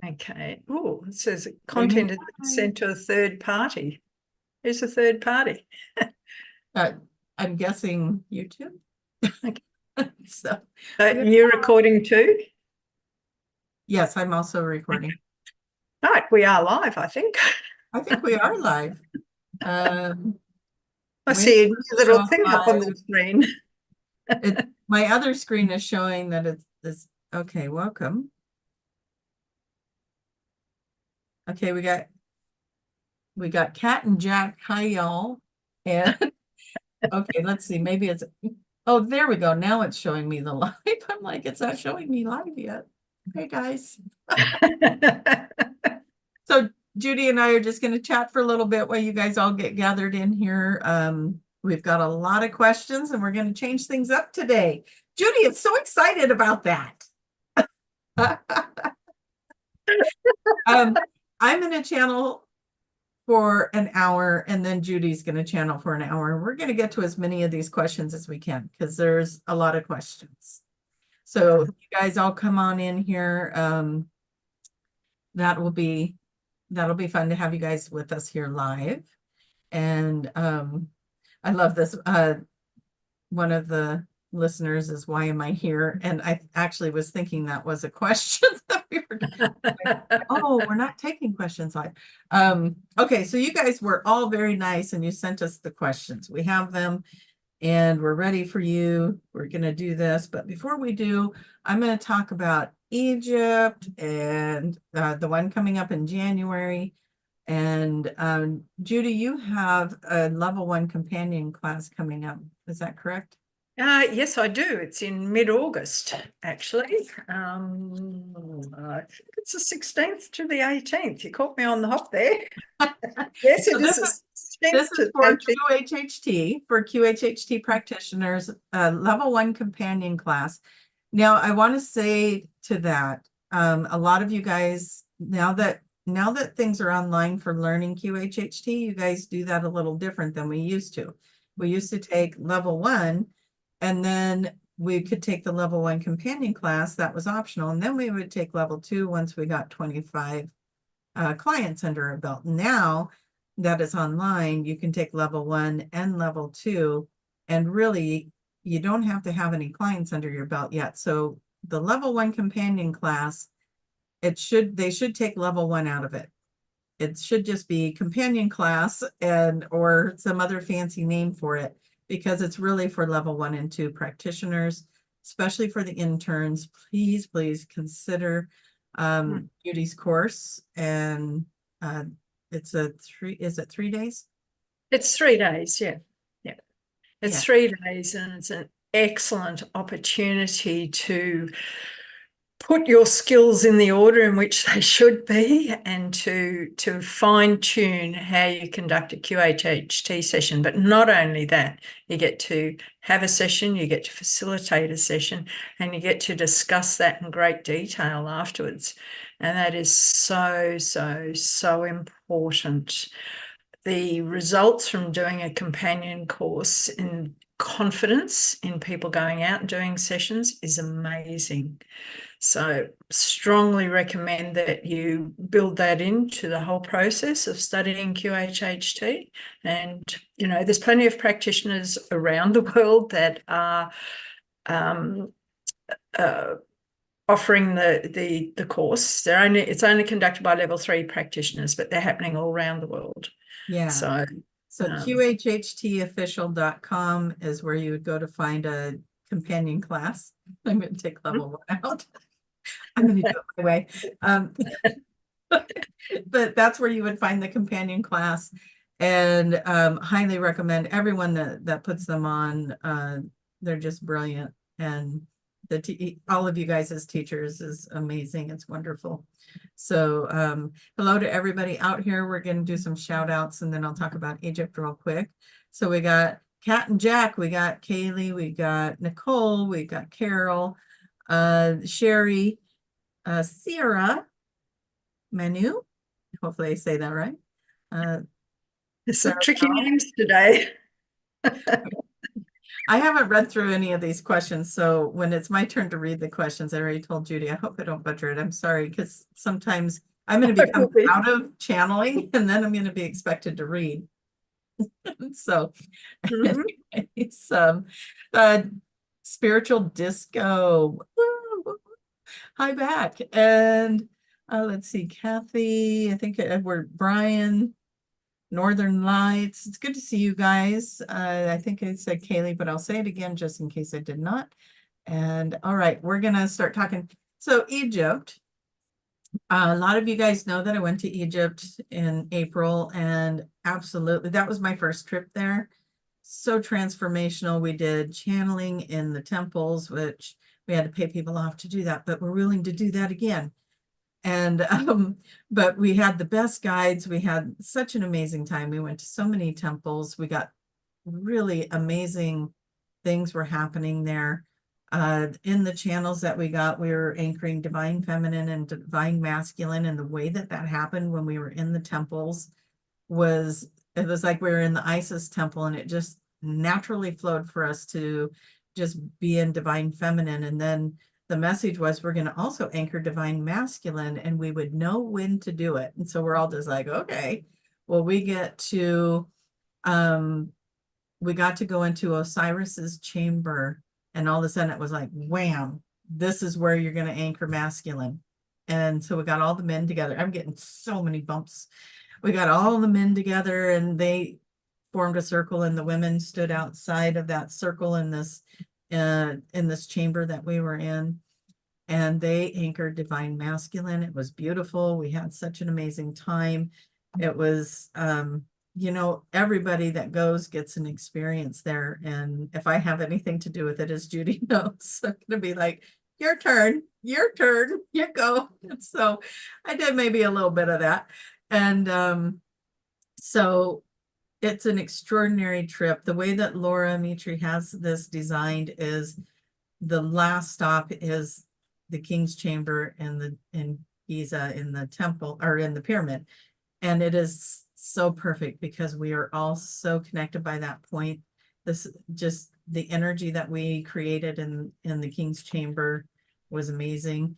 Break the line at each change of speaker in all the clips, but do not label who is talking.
Okay. Oh, it says
Streaming
content is sent to a third party. Who's a third party?
I'm guessing YouTube.
Okay.
So
You're recording too?
yes, I'm also recording.
Right, we are live, I think.
I think we are live.
I see a new little
show
thing up on the
live.
screen.
My other screen is showing that it's this. Okay, welcome. Okay, we got Cat and Jack. Hi, y'all. And okay, let's see. Maybe it's. Oh, there we go. Now it's showing me the live. I'm like, it's not showing me live yet. Hey, guys. So Judy and I are just going to chat for a little bit while you guys all get gathered in here. We've got a lot of questions and we're going to change things up today. Judy is so excited about that. I'm going to channel for an hour and then Judy's going to channel for an hour. We're going to get to as many of these questions as we can because there's a lot of questions. So if you guys all come on in here. That'll be fun to have you guys with us here live. And I love this. One of the listeners is, why am I here? And I actually was thinking that was a question that we were oh, we're not taking questions live. Okay, so you guys were all very nice and you sent us the questions. We have them and we're ready for you. We're going to do this. But before we do, I'm going to talk about Egypt and the one coming up in January. And Judy, you have a level 1 companion class coming up. Is that correct?
Yes, I do. It's in mid-August, actually. I think it's the 16th to the 18th. You caught me on the hop there. Yes,
so
it is.
This is for QHHT, for QHHT practitioners, level 1 companion class. Now, I want to say to that, a lot of you guys, now that things are online for learning QHHT, you guys do that a little different than we used to. We used to take level 1, and then we could take the level 1 companion class. That was optional. And then we would take level 2 once we got 25 clients under our belt. Now that is online, you can take level 1 and level 2, and really you don't have to have any clients under your belt yet. So the level 1 companion class, they should take level 1 out of it. It should just be companion class or some other fancy name for it, because it's really for level 1 and 2 practitioners, especially for the interns. Please consider Judy's course. And is it 3 days?
It's 3 days, yeah. It's 3 days, and it's an excellent opportunity to put your skills in the order in which they should be, and to fine-tune how you conduct a QHHT session. But not only that, you get to have a session, you get to facilitate a session, and you get to discuss that in great detail afterwards. And that is so, so, so important. The results from doing a companion course in confidence in people going out and doing sessions is amazing. So strongly recommend that you build that into the whole process of studying QHHT. And, there's plenty of practitioners around the world that are offering the course. It's only conducted by level 3 practitioners, but they're happening all around the world.
Yeah. So QHHTofficial.com is where you would go to find a companion class. I'm going to take level 1 out. I'm going to do it my way. But that's where you would find the companion class, and highly recommend everyone that puts them on. They're just brilliant, and all of you guys as teachers is amazing. It's wonderful. So hello to everybody out here. We're going to do some shout outs, and then I'll talk about Egypt real quick. So we got Kat and Jack, we got Kaylee, we got Nicole, we got Carol, Sherry, Sierra, Manu, hopefully I say that right.
There's some tricky names today.
I haven't read through any of these questions, so when it's my turn to read the questions, I already told Judy, I hope I don't butcher it. I'm sorry, because sometimes I'm going to become out of channeling and then I'm going to be expected to read. So it's spiritual disco. Woo! Hi back. And let's see, Kathy, I think Edward, Brian, Northern Lights. It's good to see you guys. I think I said Kaylee, but I'll say it again just in case I did not. And all right, we're gonna start talking. So Egypt. A lot of you guys know that I went to Egypt in April, and absolutely, that was my first trip there. So transformational. We did channeling in the temples, which we had to pay people off to do that, but we're willing to do that again. And but we had the best guides. We had such an amazing time. We went to so many temples. We got really amazing things were happening there. In the channels that we got, we were anchoring divine feminine and divine masculine. And the way that that happened when we were in the temples was, it was like we were in the Isis temple, and it just naturally flowed for us to just be in divine feminine. And then the message was, we're going to also anchor divine masculine, and we would know when to do it. And so we're all just like, okay, well, we got to go into Osiris's chamber, and all of a sudden it was like, wham, this is where you're going to anchor masculine. And so we got all the men together. I'm getting so many bumps. We got all the men together, and they formed a circle, and the women stood outside of that circle in this chamber that we were in, and they anchored divine masculine. It was beautiful. We had such an amazing time. It was you know, everybody that goes gets an experience there. And if I have anything to do with it, as Judy knows, I'm going to be like, your turn, you go. And so I did maybe a little bit of that. And so it's an extraordinary trip. The way that Laura Mitri has this designed is the last stop is the King's Chamber in Giza, in the temple, or in the pyramid. And it is so perfect because we are all so connected by that point. This just the energy that we created in the King's Chamber was amazing.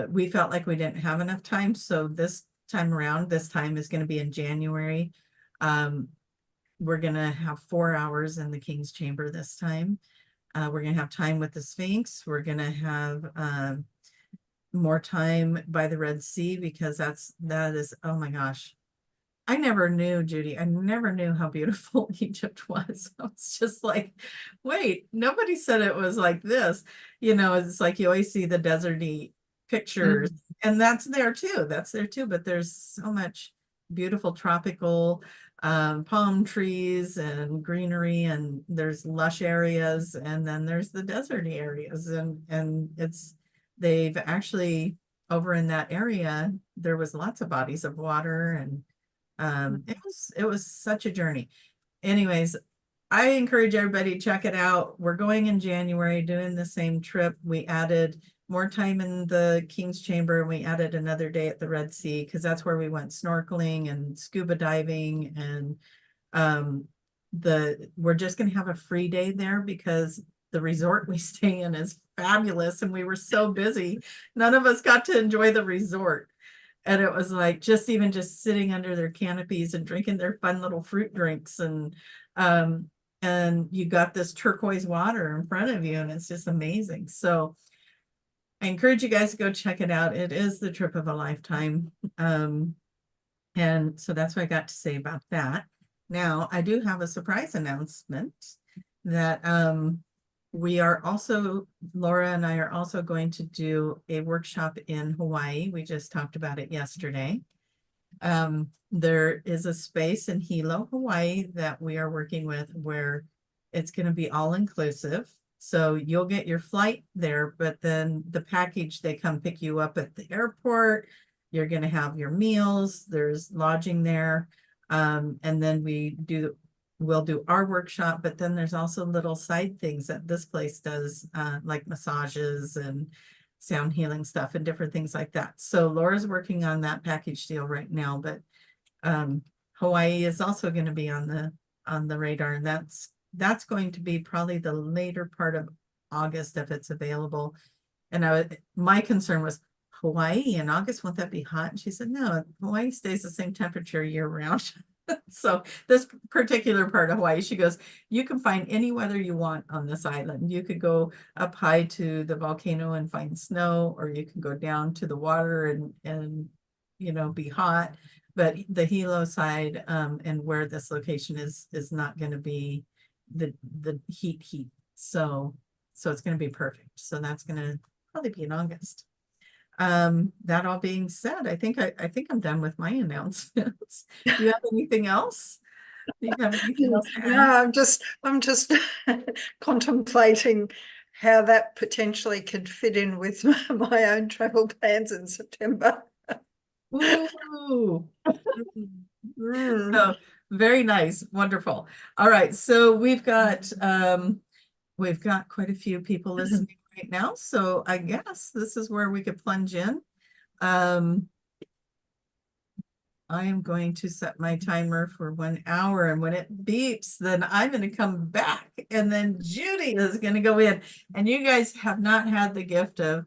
We felt like we didn't have enough time, so this time around, this time is going to be in January. We're going to have 4 hours in the King's Chamber this time. We're going to have time with the Sphinx. We're going to have more time by the Red Sea, because that is, oh my gosh. I never knew, Judy, I never knew how beautiful Egypt was. I was just like, wait, nobody said it was like this. You know, it's like you always see the deserty pictures, and that's there too. But there's so much beautiful tropical palm trees and greenery, and there's lush areas, and then there's the deserty areas, and they've actually, over in that area, there was lots of bodies of water, and it was such a journey. Anyways, I encourage everybody to check it out. We're going in January, doing the same trip. We added more time in the King's Chamber, and we added another day at the Red Sea, because that's where we went snorkeling and scuba diving. And we're just going to have a free day there, because the resort we stay in is fabulous, and we were so busy, none of us got to enjoy the resort. And it was like just sitting under their canopies and drinking their fun little fruit drinks, and you got this turquoise water in front of you, and it's just amazing. So I encourage you guys to go check it out. It is the trip of a lifetime. And so that's what I got to say about that. Now, I do have a surprise announcement that we are also, Laura and I are also going to do a workshop in Hawaii. We just talked about it yesterday. There is a space in Hilo, Hawaii that we are working with, where it's going to be all inclusive. So you'll get your flight there, but then the package, they come pick you up at the airport. You're going to have your meals. There's lodging there. And then we'll do our workshop, but then there's also little side things that this place does, like massages and sound healing stuff and different things like that. So Laura's working on that package deal right now, but Hawaii is also going to be on the radar, and that's going to be probably the later part of August if it's available. And my concern was Hawaii in August, won't that be hot? And she said, no, Hawaii stays the same temperature year round. So this particular part of Hawaii, she goes, you can find any weather you want on this island. You could go up high to the volcano and find snow, or you can go down to the water and be hot. But the Hilo side, and where this location is not going to be the heat. So it's going to be perfect. So that's going to probably be in August. That all being said, I think I'm done with my announcements. Do you have anything else? Do you have anything else to add?
No, I'm just contemplating how that potentially could fit in with my own travel plans in September.
Ooh. So very nice, wonderful. All right, so we've got quite a few people listening right now, so I guess this is where we could plunge in. I am going to set my timer for 1 hour, and when it beeps, then I'm going to come back, and then Judy is going to go in. And you guys have not had the gift of,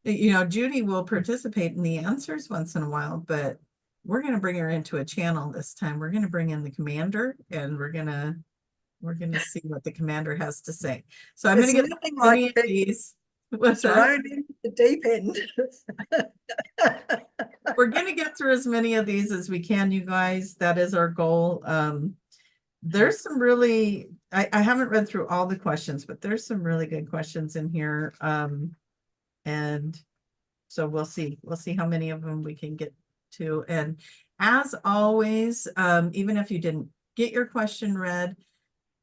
Judy will participate in the answers once in a while, but we're going to bring her into a channel this time. We're going to bring in the commander, and we're going to see what the commander has to say. So I'm going to get
nothing
many
like
of these. What's that?
thrown into the deep end.
We're going to get through as many of these as we can, you guys. That is our goal. There's some really, I haven't read through all the questions, but there's some really good questions in here. And so we'll see how many of them we can get to. And as always, even if you didn't get your question read,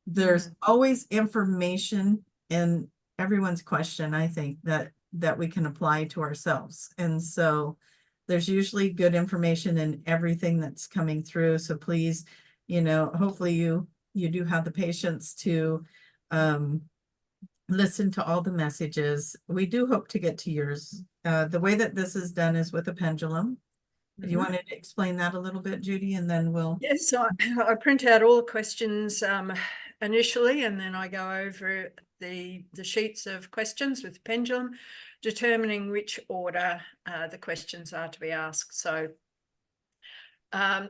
there's always information in everyone's question, I think, that we can apply to ourselves. And so there's usually good information in everything that's coming through. So please, hopefully you do have the patience to listen to all the messages. We do hope to get to yours. The way that this is done is with a pendulum. If you wanted to explain that a little bit, Judy, and then we'll.
Yes, so I print out all the questions initially, and then I go over the sheets of questions with the pendulum, determining which order the questions are to be asked. So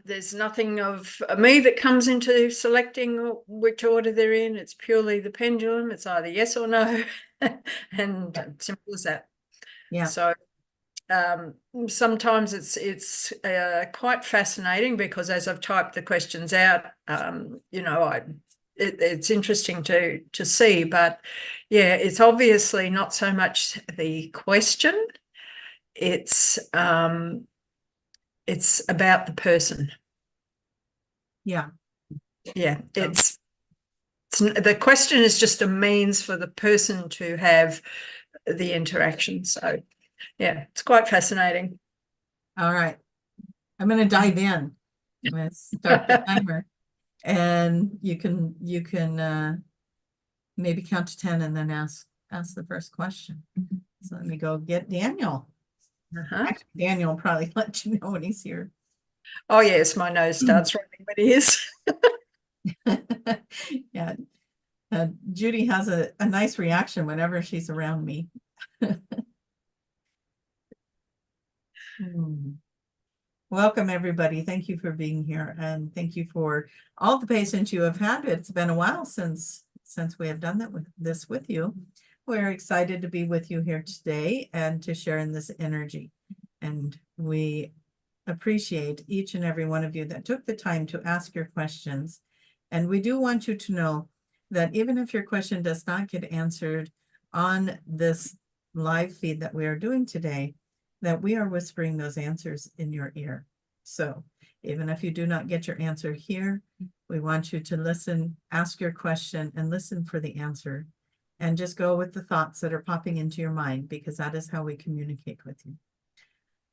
there's nothing of me that comes into selecting which order they're in. It's purely the pendulum. It's either yes or no, and simple as that.
Yeah.
So sometimes it's quite fascinating, because as I've typed the questions out, it's interesting to see. But yeah, it's obviously not so much the question. It's about the person.
Yeah.
It's the question is just a means for the person to have the interaction. So yeah, it's quite fascinating.
All right. I'm going to dive in. I'm going to start the timer, and you can maybe count to 10 and then ask the first question. So let me go get Daniel. Actually, Daniel will probably let you know when he's here.
Oh yes, my nose starts running when he is.
Yeah. Judy has a nice reaction whenever she's around me. Welcome, everybody. Thank you for being here, and thank you for all the patience you have had. It's been a while since we have done this with you. We're excited to be with you here today and to share in this energy. And we appreciate each and every one of you that took the time to ask your questions. And we do want you to know that even if your question does not get answered on this live feed that we are doing today, that we are whispering those answers in your ear. So even if you do not get your answer here, we want you to listen, ask your question, and listen for the answer. And just go with the thoughts that are popping into your mind, because that is how we communicate with you.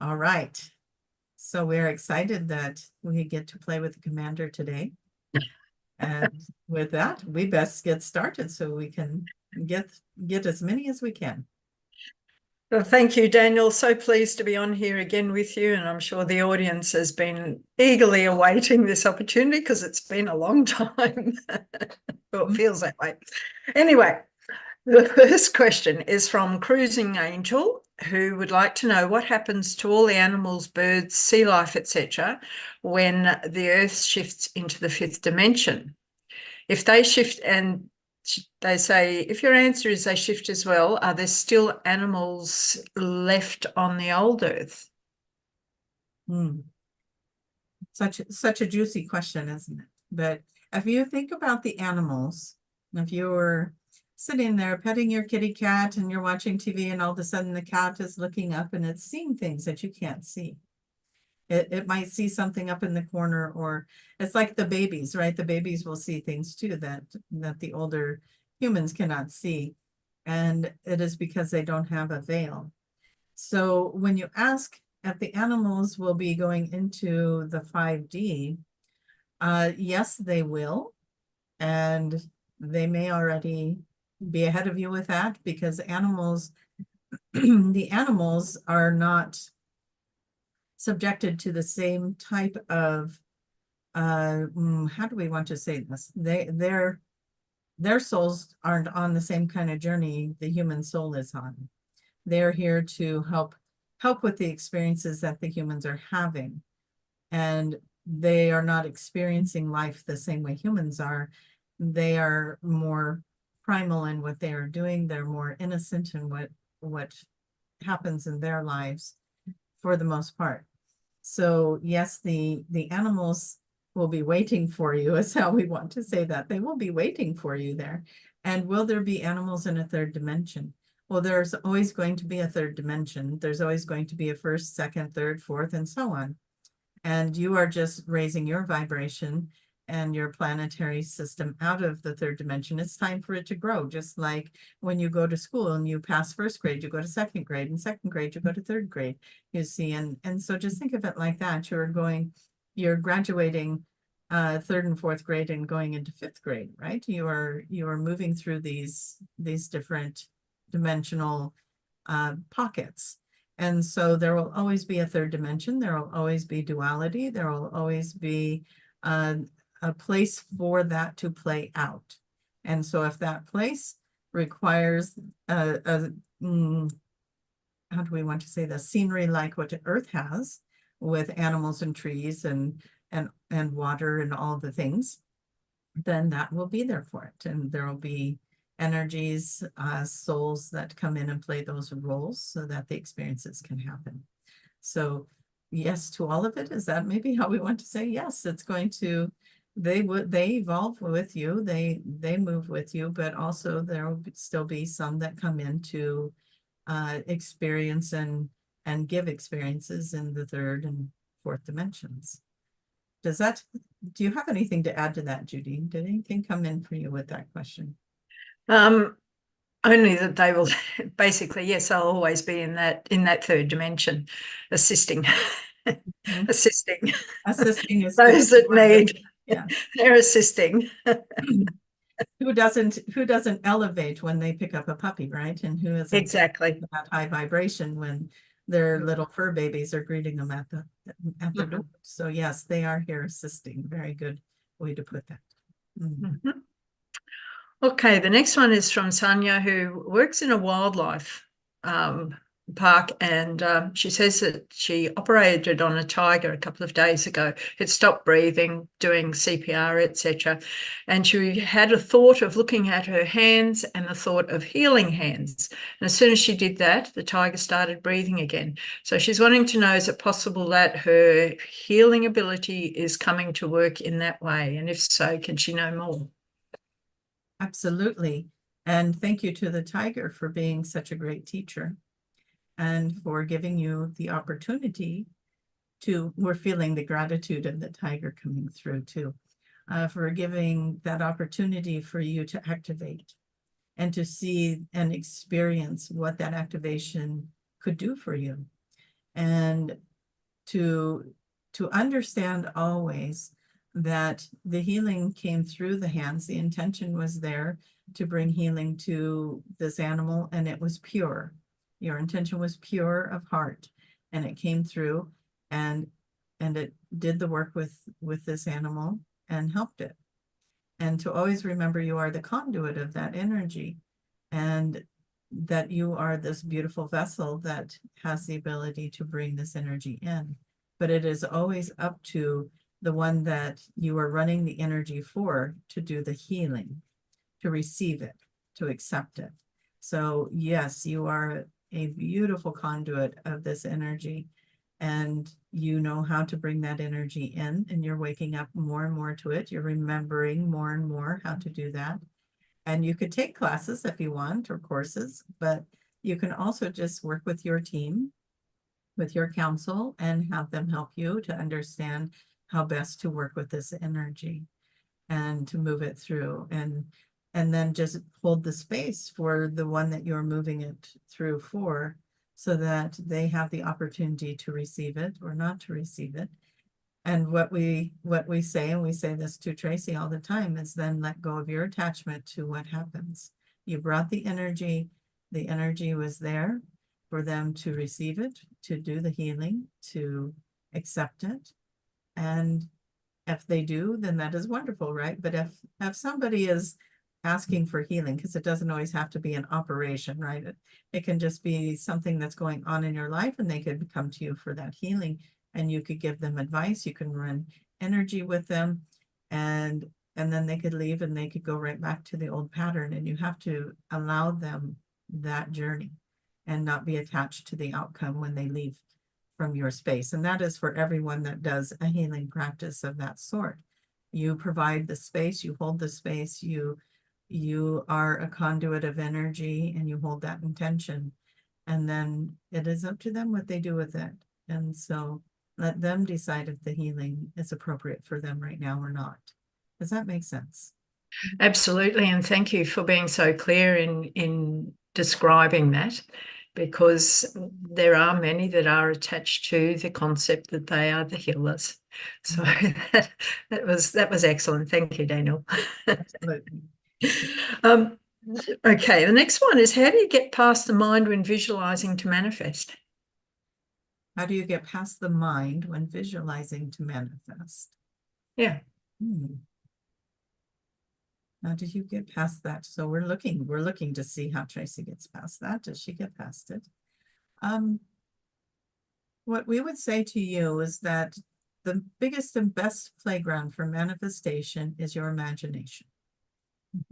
All right. So we're excited that we get to play with the commander today. And with that, we best get started so we can get as many as we can.
Well, thank you, Daniel. So pleased to be on here again with you. And I'm sure the audience has been eagerly awaiting this opportunity because it's been a long time. Well, it feels that way. Anyway, the first question is from Cruising Angel, who would like to know what happens to all the animals, birds, sea life, etc., when the Earth shifts into the fifth dimension. If they shift, and they say, if your answer is they shift as well, are there still animals left on the old Earth?
Such a juicy question, isn't it? But if you think about the animals, if you were sitting there petting your kitty cat and you're watching TV and all of a sudden the cat is looking up and it's seeing things that you can't see. It might see something up in the corner, or it's like the babies, right? The babies will see things too that the older humans cannot see. And it is because they don't have a veil. So when you ask if the animals will be going into the 5D, yes, they will. And they may already be ahead of you with that, because animals, the animals are not subjected to the same type of, how do we want to say this? Their souls aren't on the same kind of journey the human soul is on. They're here to help with the experiences that the humans are having. And they are not experiencing life the same way humans are. They are more primal in what they are doing. They're more innocent in what happens in their lives for the most part. So yes, the animals will be waiting for you, is how we want to say that. They will be waiting for you there. And will there be animals in a third dimension? Well, there's always going to be a third dimension. There's always going to be a first, second, third, fourth, and so on. And you are just raising your vibration and your planetary system out of the third dimension. It's time for it to grow, just like when you go to school and you pass first grade, you go to second grade, and second grade, you go to third grade, you see. And so just think of it like that. You're graduating third and fourth grade and going into fifth grade, right? You are moving through these different dimensional pockets. And so there will always be a third dimension. There will always be duality. There will always be a place for that to play out. And so if that place requires how do we want to say this, scenery like what Earth has, with animals and trees and water and all the things, then that will be there for it. And there will be energies, souls that come in and play those roles so that the experiences can happen. So yes to all of it. Is that maybe how we want to say? Yes, it's going to, they evolve with you, they move with you, but also there will still be some that come in to experience and give experiences in the third and fourth dimensions. Do you have anything to add to that, Judy? Did anything come in for you with that question?
Only that they will basically, yes, I'll always be in that third dimension, assisting. Assisting
is
those that need.
Yeah,
they're assisting.
Who doesn't elevate when they pick up a puppy, right? And who isn't
exactly
that high vibration when their little fur babies are greeting them at their door? So yes, they are here assisting. Very good way to put that.
Okay, the next one is from Sanya, who works in a wildlife park, and she says that she operated on a tiger a couple of days ago. It stopped breathing, doing CPR, etc. And she had a thought of looking at her hands and the thought of healing hands. And as soon as she did that, the tiger started breathing again. So she's wanting to know, is it possible that her healing ability is coming to work in that way? And if so, can she know more?
Absolutely. And thank you to the tiger for being such a great teacher and for giving you the opportunity we're feeling the gratitude of the tiger coming through too, for giving that opportunity for you to activate and to see and experience what that activation could do for you. And to understand always that the healing came through the hands. The intention was there to bring healing to this animal, and it was pure. Your intention was pure of heart, and it came through, and it did the work with this animal and helped it. And to always remember you are the conduit of that energy, and that you are this beautiful vessel that has the ability to bring this energy in. But it is always up to the one that you are running the energy for to do the healing, to receive it, to accept it. So yes, you are a beautiful conduit of this energy, and you know how to bring that energy in, and you're waking up more and more to it. You're remembering more and more how to do that. And you could take classes if you want, or courses, but you can also just work with your team, with your council, and have them help you to understand how best to work with this energy and to move it through, and then just hold the space for the one that you're moving it through for, so that they have the opportunity to receive it or not to receive it. And what we say, and we say this to Tracie all the time, is then let go of your attachment to what happens. You brought the energy was there for them to receive it, to do the healing, to accept it. And if they do, then that is wonderful, right? But if somebody is asking for healing, because it doesn't always have to be an operation, right? It can just be something that's going on in your life, and they could come to you for that healing, and you could give them advice. You can run energy with them, and then they could leave and they could go right back to the old pattern. And you have to allow them that journey and not be attached to the outcome when they leave from your space. And that is for everyone that does a healing practice of that sort. You provide the space, you hold the space, you are a conduit of energy, and you hold that intention. And then it is up to them what they do with it. And so let them decide if the healing is appropriate for them right now or not. Does that make sense?
Absolutely. And thank you for being so clear in describing that, because there are many that are attached to the concept that they are the healers. So that was excellent. Thank you, Daniel.
Absolutely.
Okay, the next one is, how do you get past the mind when visualizing to manifest?
How do you get past the mind when visualizing to manifest?
Yeah.
How did you get past that? So we're looking to see how Tracie gets past that. Does she get past it? What we would say to you is that the biggest and best playground for manifestation is your imagination.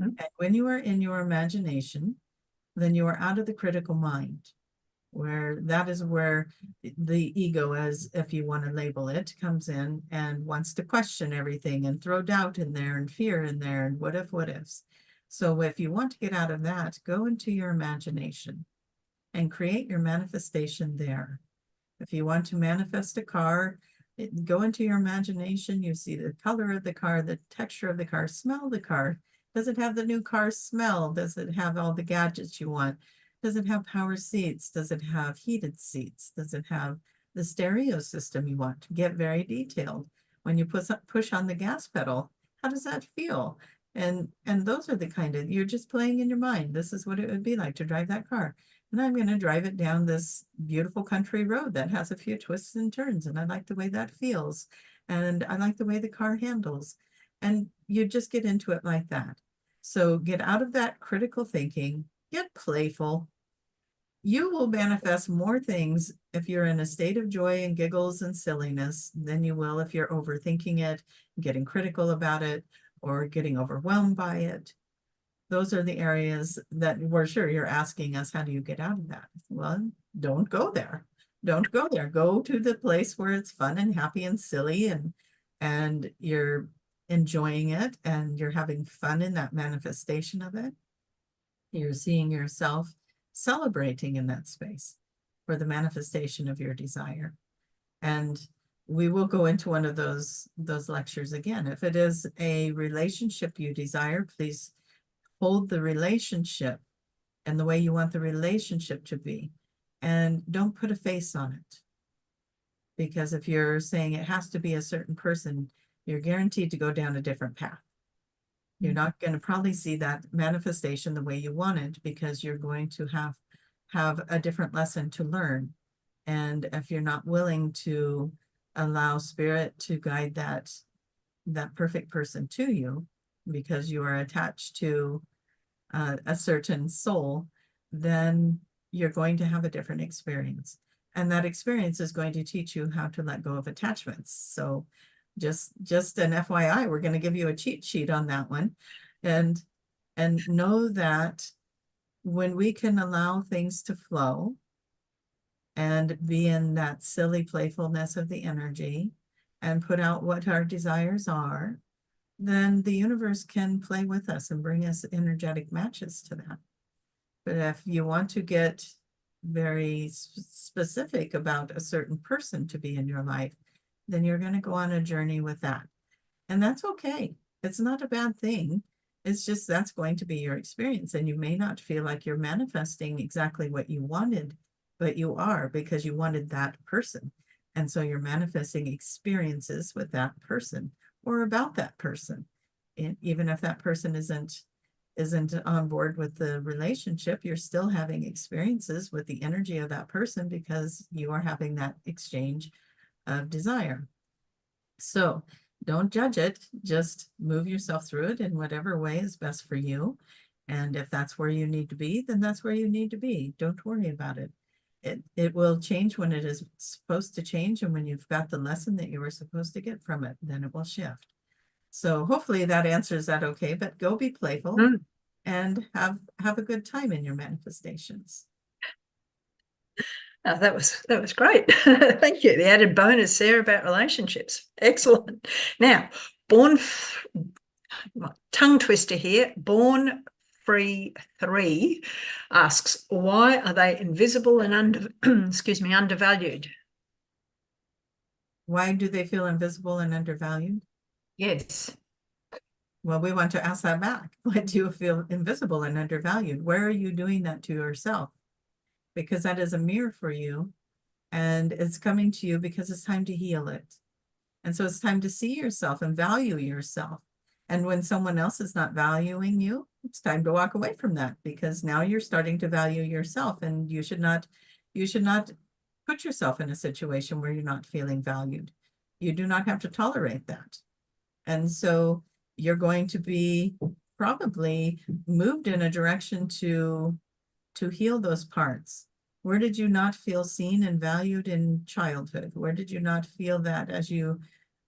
And when you are in your imagination, then you are out of the critical mind, where that is where the ego, as if you want to label it, comes in and wants to question everything and throw doubt in there and fear in there and what ifs. So if you want to get out of that, go into your imagination and create your manifestation there. If you want to manifest a car, go into your imagination. You see the color of the car, the texture of the car, smell the car. Does it have the new car smell? Does it have all the gadgets you want? Does it have power seats? Does it have heated seats? Does it have the stereo system you want? Get very detailed. When you push on the gas pedal, how does that feel? And those are the kind of, you're just playing in your mind. This is what it would be like to drive that car. And I'm going to drive it down this beautiful country road that has a few twists and turns. And I like the way that feels. And I like the way the car handles. And you just get into it like that. So get out of that critical thinking, get playful. You will manifest more things if you're in a state of joy and giggles and silliness than you will if you're overthinking it, getting critical about it, or getting overwhelmed by it. Those are the areas that we're sure you're asking us, how do you get out of that? Well, don't go there. Don't go there. Go to the place where it's fun and happy and silly, and you're enjoying it, and you're having fun in that manifestation of it. You're seeing yourself celebrating in that space for the manifestation of your desire. And we will go into one of those lectures again. If it is a relationship you desire, please hold the relationship and the way you want the relationship to be. And don't put a face on it. Because if you're saying it has to be a certain person, you're guaranteed to go down a different path. You're not going to probably see that manifestation the way you want it, because you're going to have a different lesson to learn. And if you're not willing to allow spirit to guide that perfect person to you, because you are attached to a certain soul, then you're going to have a different experience. And that experience is going to teach you how to let go of attachments. So just an FYI, we're going to give you a cheat sheet on that one. And know that when we can allow things to flow and be in that silly playfulness of the energy and put out what our desires are, then the universe can play with us and bring us energetic matches to that. But if you want to get very specific about a certain person to be in your life, then you're going to go on a journey with that. And that's okay. It's not a bad thing. It's just that's going to be your experience. And you may not feel like you're manifesting exactly what you wanted, but you are, because you wanted that person. And so you're manifesting experiences with that person or about that person. And even if that person isn't on board with the relationship, you're still having experiences with the energy of that person because you are having that exchange of desire. So don't judge it, just move yourself through it in whatever way is best for you. And if that's where you need to be, then that's where you need to be. Don't worry about it. It will change when it is supposed to change, and when you've got the lesson that you were supposed to get from it, then it will shift. So hopefully that answers that okay, but go be playful and have a good time in your manifestations.
Oh, that was great. Thank you. The added bonus there about relationships. Excellent. Now, tongue twister here, Born Free 3 asks, why are they invisible and undervalued?
Why do they feel invisible and undervalued?
Yes.
Well, we want to ask that back. Why do you feel invisible and undervalued? Where are you doing that to yourself? Because that is a mirror for you, and it's coming to you because it's time to heal it. And so it's time to see yourself and value yourself. And when someone else is not valuing you, it's time to walk away from that, because now you're starting to value yourself, and you should not put yourself in a situation where you're not feeling valued. You do not have to tolerate that. And so you're going to be probably moved in a direction to heal those parts. Where did you not feel seen and valued in childhood? Where did you not feel that as you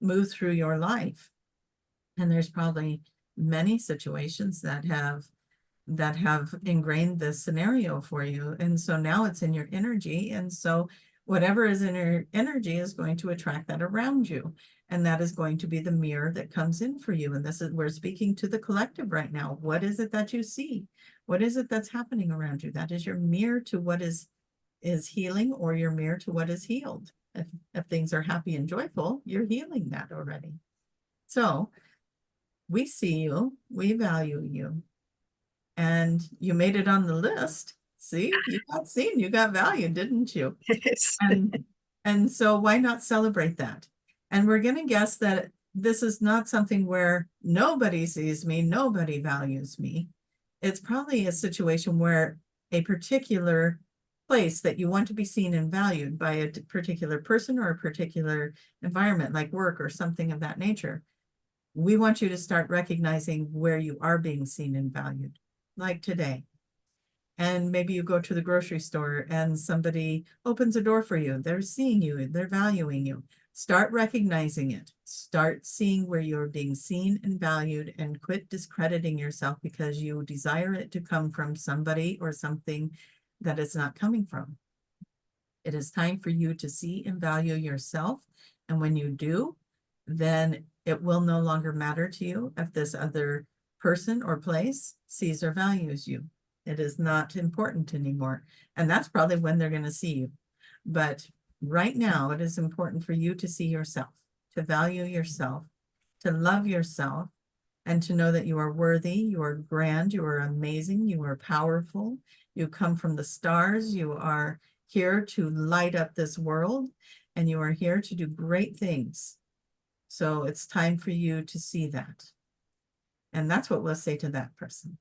move through your life? And there's probably many situations that have ingrained this scenario for you. And so now it's in your energy. And so whatever is in your energy is going to attract that around you. And that is going to be the mirror that comes in for you. And this is, we're speaking to the collective right now. What is it that you see? What is it that's happening around you? That is your mirror to what is healing, or your mirror to what is healed. If things are happy and joyful, you're healing that already. So we see you, we value you, and you made it on the list. See, you got seen, you got valued, didn't you?
Yes.
And so why not celebrate that? And we're going to guess that this is not something where nobody sees me, nobody values me. It's probably a situation where a particular place that you want to be seen and valued by a particular person or a particular environment, like work or something of that nature. We want you to start recognizing where you are being seen and valued, like today. And maybe you go to the grocery store and somebody opens a door for you. They're seeing you, they're valuing you. Start recognizing it. Start seeing where you're being seen and valued, and quit discrediting yourself because you desire it to come from somebody or something that it's not coming from. It is time for you to see and value yourself. And when you do, then it will no longer matter to you if this other person or place sees or values you. It is not important anymore. And that's probably when they're going to see you. But right now, it is important for you to see yourself, to value yourself, to love yourself, and to know that you are worthy, you are grand, you are amazing, you are powerful, you come from the stars, you are here to light up this world, and you are here to do great things. So it's time for you to see that. And that's what we'll say to that person.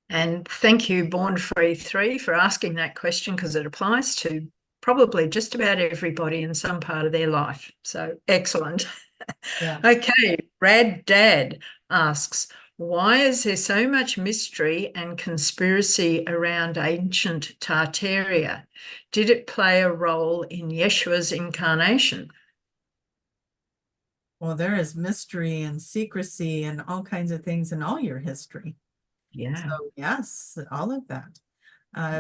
And thank you, Born Free 3, for asking that question, because it applies to probably just about everybody in some part of their life. So excellent.
Yeah.
Okay, Rad Dad asks, why is there so much mystery and conspiracy around ancient Tartaria? Did it play a role in Yeshua's incarnation?
Well, there is mystery and secrecy and all kinds of things in all your history.
Yeah.
So yes, all of that.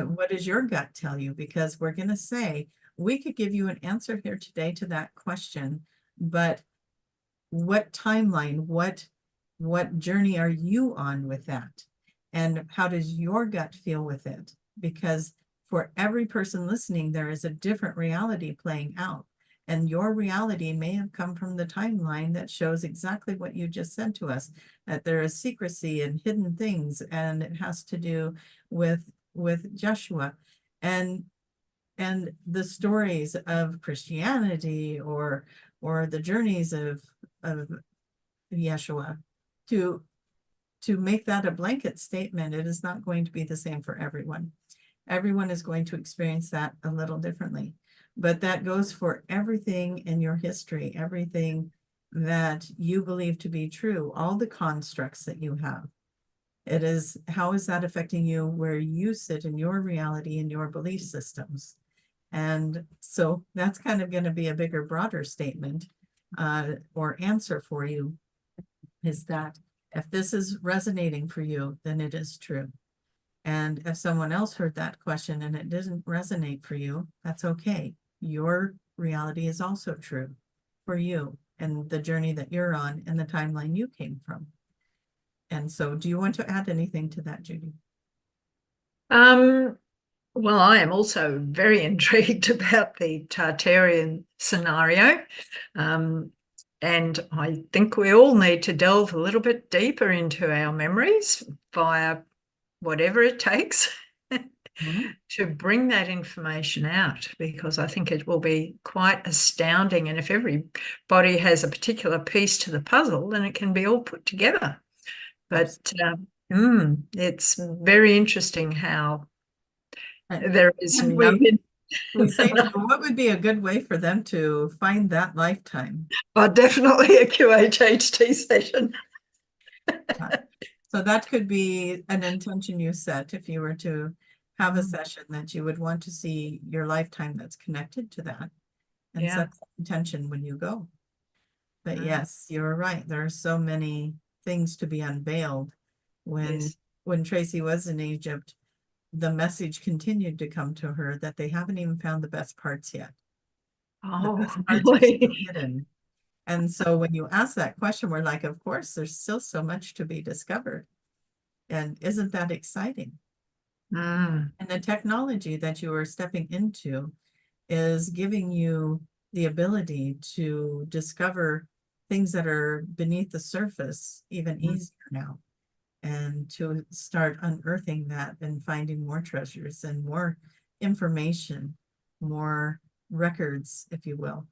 What does your gut tell you? Because we're going to say we could give you an answer here today to that question, but what timeline, what journey are you on with that? And how does your gut feel with it? Because for every person listening, there is a different reality playing out. And your reality may have come from the timeline that shows exactly what you just said to us, that there is secrecy and hidden things, and it has to do with Joshua. And the stories of Christianity or the journeys of Yeshua, to make that a blanket statement, it is not going to be the same for everyone. Everyone is going to experience that a little differently. But that goes for everything in your history, everything that you believe to be true, all the constructs that you have. It is, how is that affecting you where you sit in your reality and your belief systems? And so that's kind of going to be a bigger, broader statement or answer for you, is that if this is resonating for you, then it is true. And if someone else heard that question and it didn't resonate for you, that's okay. Your reality is also true for you and the journey that you're on and the timeline you came from. And so do you want to add anything to that, Judy?
Well, I am also very intrigued about the Tartarian scenario. And I think we all need to delve a little bit deeper into our memories via whatever it takes to bring that information out, because I think it will be quite astounding. And if everybody has a particular piece to the puzzle, then it can be all put together. But it's very interesting how there is
And
no.
we say to them, what would be a good way for them to find that lifetime?
Oh, definitely a QHHT session.
So that could be an intention you set if you were to have a session, that you would want to see your lifetime that's connected to that, and set that intention when you go. But yes, you're right. There are so many things to be unveiled. When Tracie was in Egypt, the message continued to come to her that they haven't even found the best parts yet. The best parts are still hidden. And so when you ask that question, we're like, of course, there's still so much to be discovered. And isn't that exciting? And the technology that you are stepping into is giving you the ability to discover things that are beneath the surface even easier now, and to start unearthing that and finding more treasures and more information, more records, if you will.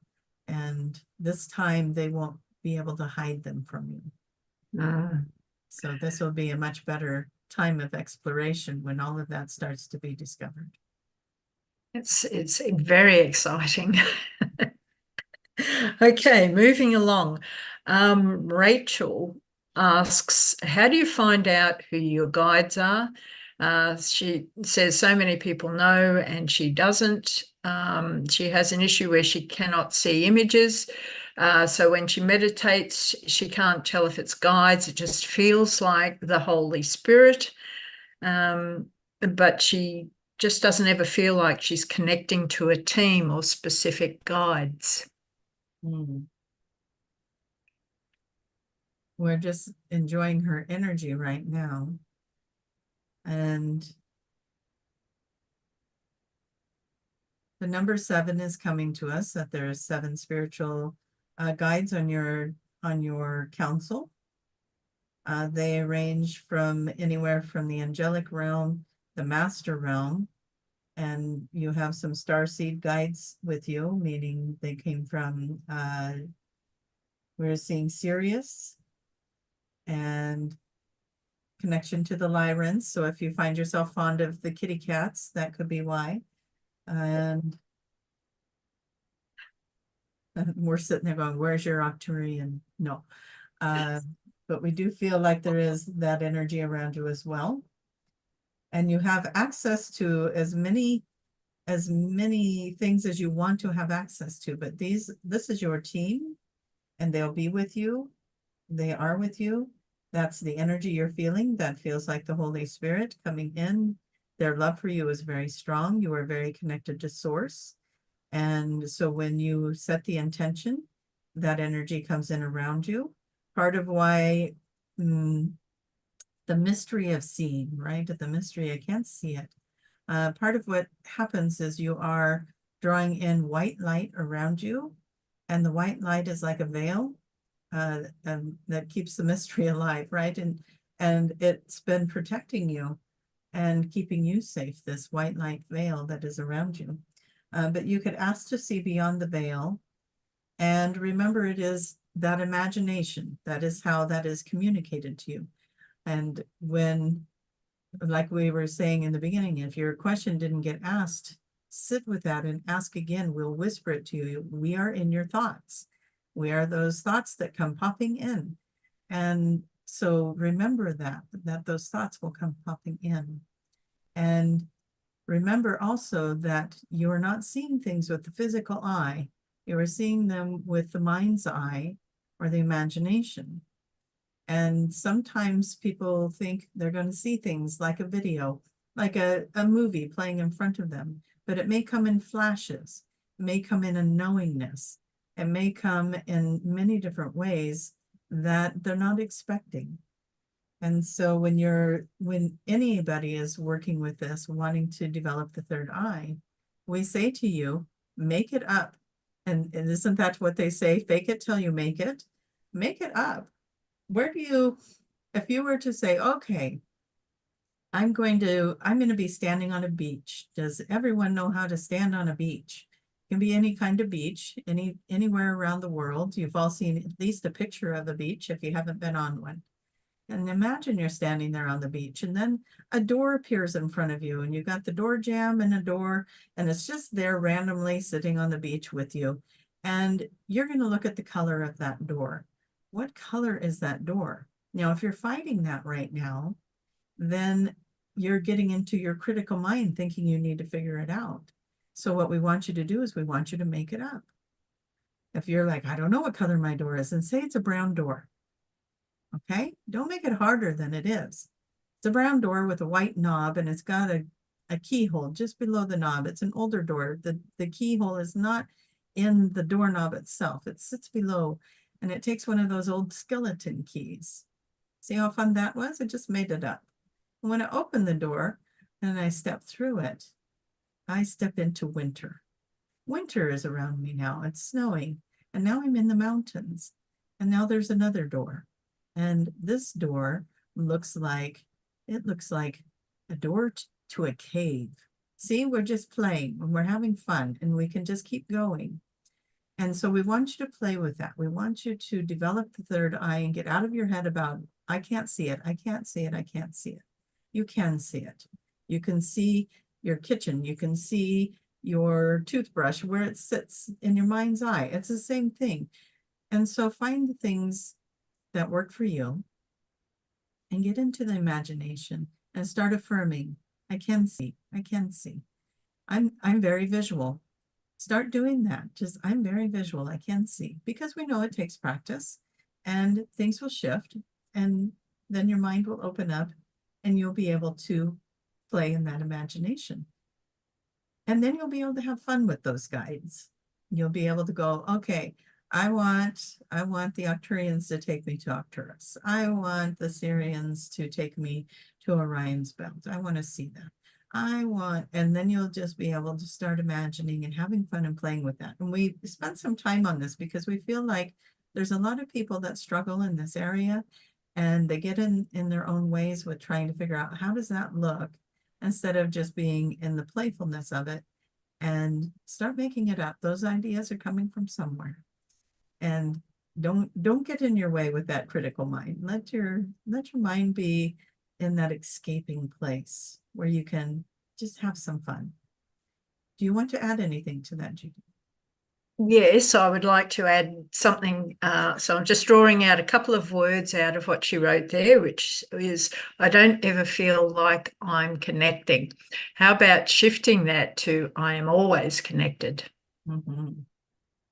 And this time they won't be able to hide them from you. So this will be a much better time of exploration when all of that starts to be discovered.
It's very exciting. Okay, moving along. Rachel asks, how do you find out who your guides are? She says so many people know and she doesn't. She has an issue where she cannot see images. So when she meditates, she can't tell if it's guides. It just feels like the Holy Spirit. But she just doesn't ever feel like she's connecting to a team or specific guides.
We're just enjoying her energy right now. And the number 7 is coming to us, that there are 7 spiritual guides on your council. They range from anywhere from the angelic realm, the master realm, and you have some starseed guides with you, meaning they came from, we're seeing Sirius and connection to the Lyrans. So if you find yourself fond of the kitty cats, that could be why. And we're sitting there going, where's your Arcturian? No. But we do feel like there is that energy around you as well. And you have access to as many things as you want to have access to, but this is your team, and they'll be with you. They are with you. That's the energy you're feeling. That feels like the Holy Spirit coming in. Their love for you is very strong. You are very connected to Source. And so when you set the intention, that energy comes in around you. Part of why the mystery of seeing, right? The mystery, I can't see it. Part of what happens is you are drawing in white light around you, and the white light is like a veil that keeps the mystery alive, right? And it's been protecting you and keeping you safe, this white light veil that is around you. But you could ask to see beyond the veil, and remember, it is that imagination. That is how that is communicated to you. And when, like we were saying in the beginning, if your question didn't get asked, sit with that and ask again. We'll whisper it to you. We are in your thoughts. We are those thoughts that come popping in. And so remember that those thoughts will come popping in. And remember also that you're not seeing things with the physical eye. You are seeing them with the mind's eye or the imagination. And sometimes people think they're going to see things like a video, like a movie playing in front of them, but it may come in flashes, it may come in a knowingness, it may come in many different ways that they're not expecting. And so when anybody is working with this, wanting to develop the third eye, we say to you, make it up. And isn't that what they say? Fake it till you make it. Make it up. Where do you, if you were to say, okay, I'm going to be standing on a beach. Does everyone know how to stand on a beach? It can be any kind of beach, anywhere around the world. You've all seen at least a picture of a beach if you haven't been on one. And imagine you're standing there on the beach, and then a door appears in front of you, and you've got the door jamb and a door, and it's just there randomly sitting on the beach with you. And you're going to look at the color of that door. What color is that door? Now, if you're fighting that right now, then you're getting into your critical mind thinking you need to figure it out. So what we want you to do is we want you to make it up. If you're like, I don't know what color my door is, and say it's a brown door. Okay, don't make it harder than it is. It's a brown door with a white knob, and it's got a keyhole just below the knob. It's an older door. The keyhole is not in the doorknob itself. It sits below, and it takes one of those old skeleton keys. See how fun that was? I just made it up. When I open the door and I step through it, I step into winter. Winter is around me now. It's snowing, and now I'm in the mountains, and now there's another door. And this door looks like a door to a cave. See, we're just playing and we're having fun, and we can just keep going. And so we want you to play with that. We want you to develop the third eye and get out of your head about, I can't see it, I can't see it, I can't see it. You can see it. You can see your kitchen. You can see your toothbrush where it sits in your mind's eye. It's the same thing. And so find the things that work for you and get into the imagination and start affirming, I can see, I can see. I'm very visual. Start doing that. Just, I'm very visual, I can see, because we know it takes practice and things will shift, and then your mind will open up and you'll be able to play in that imagination. And then you'll be able to have fun with those guides. You'll be able to go, okay, I want the Arcturians to take me to Arcturus. I want the Syrians to take me to Orion's belt. I want to see them. And then you'll just be able to start imagining and having fun and playing with that. And we spent some time on this because we feel like there's a lot of people that struggle in this area, and they get in their own ways with trying to figure out, how does that look, instead of just being in the playfulness of it, and start making it up. Those ideas are coming from somewhere. And don't get in your way with that critical mind. Let your mind be in that escaping place where you can just have some fun. Do you want to add anything to that, Judy?
Yes, I would like to add something. So I'm just drawing out a couple of words out of what she wrote there, which is, I don't ever feel like I'm connecting. How about shifting that to, I am always connected?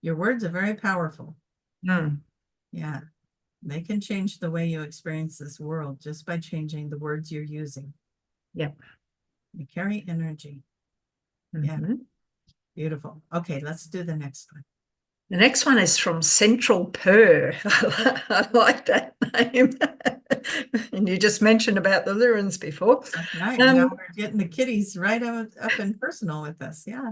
Your words are very powerful.
Mm.
Yeah, they can change the way you experience this world just by changing the words you're using.
Yep.
They carry energy. Yeah, beautiful. Okay, let's do the next one.
The next one is from Central Purr. I like that name. And you just mentioned about the Lurins before.
That's right. Now we're getting the kitties right up and personal with us. Yeah.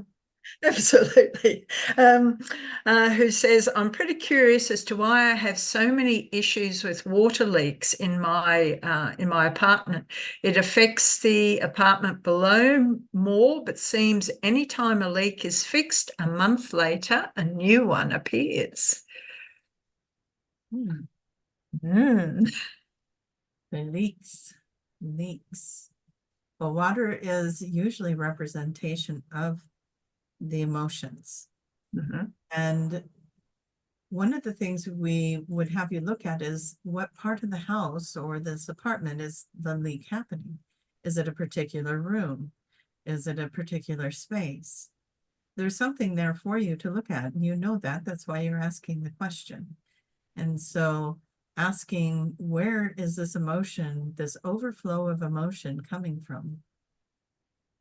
Absolutely. Who says, I'm pretty curious as to why I have so many issues with water leaks in my apartment. It affects the apartment below more, but seems anytime a leak is fixed, a month later, a new one appears.
The leaks. Well, water is usually representation of the emotions. And one of the things we would have you look at is what part of the house or this apartment is the leak happening? Is it a particular room? Is it a particular space? There's something there for you to look at, and you know that. That's why you're asking the question. And so asking, where is this emotion, this overflow of emotion coming from?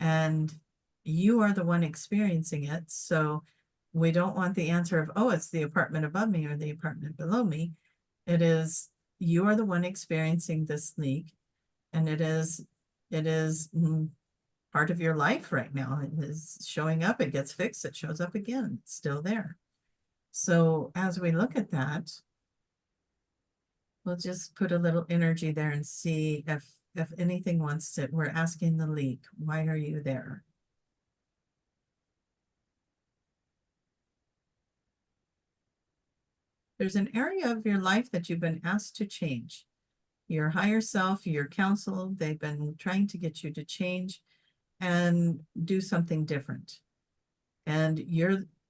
And you are the one experiencing it. So we don't want the answer of, oh, it's the apartment above me or the apartment below me. It is, you are the one experiencing this leak, and it is part of your life right now. It is showing up, it gets fixed, it shows up again, it's still there. So as we look at that, we'll just put a little energy there and see if anything wants to. We're asking the leak, why are you there? There's an area of your life that you've been asked to change. Your higher self, your counsel, they've been trying to get you to change and do something different. And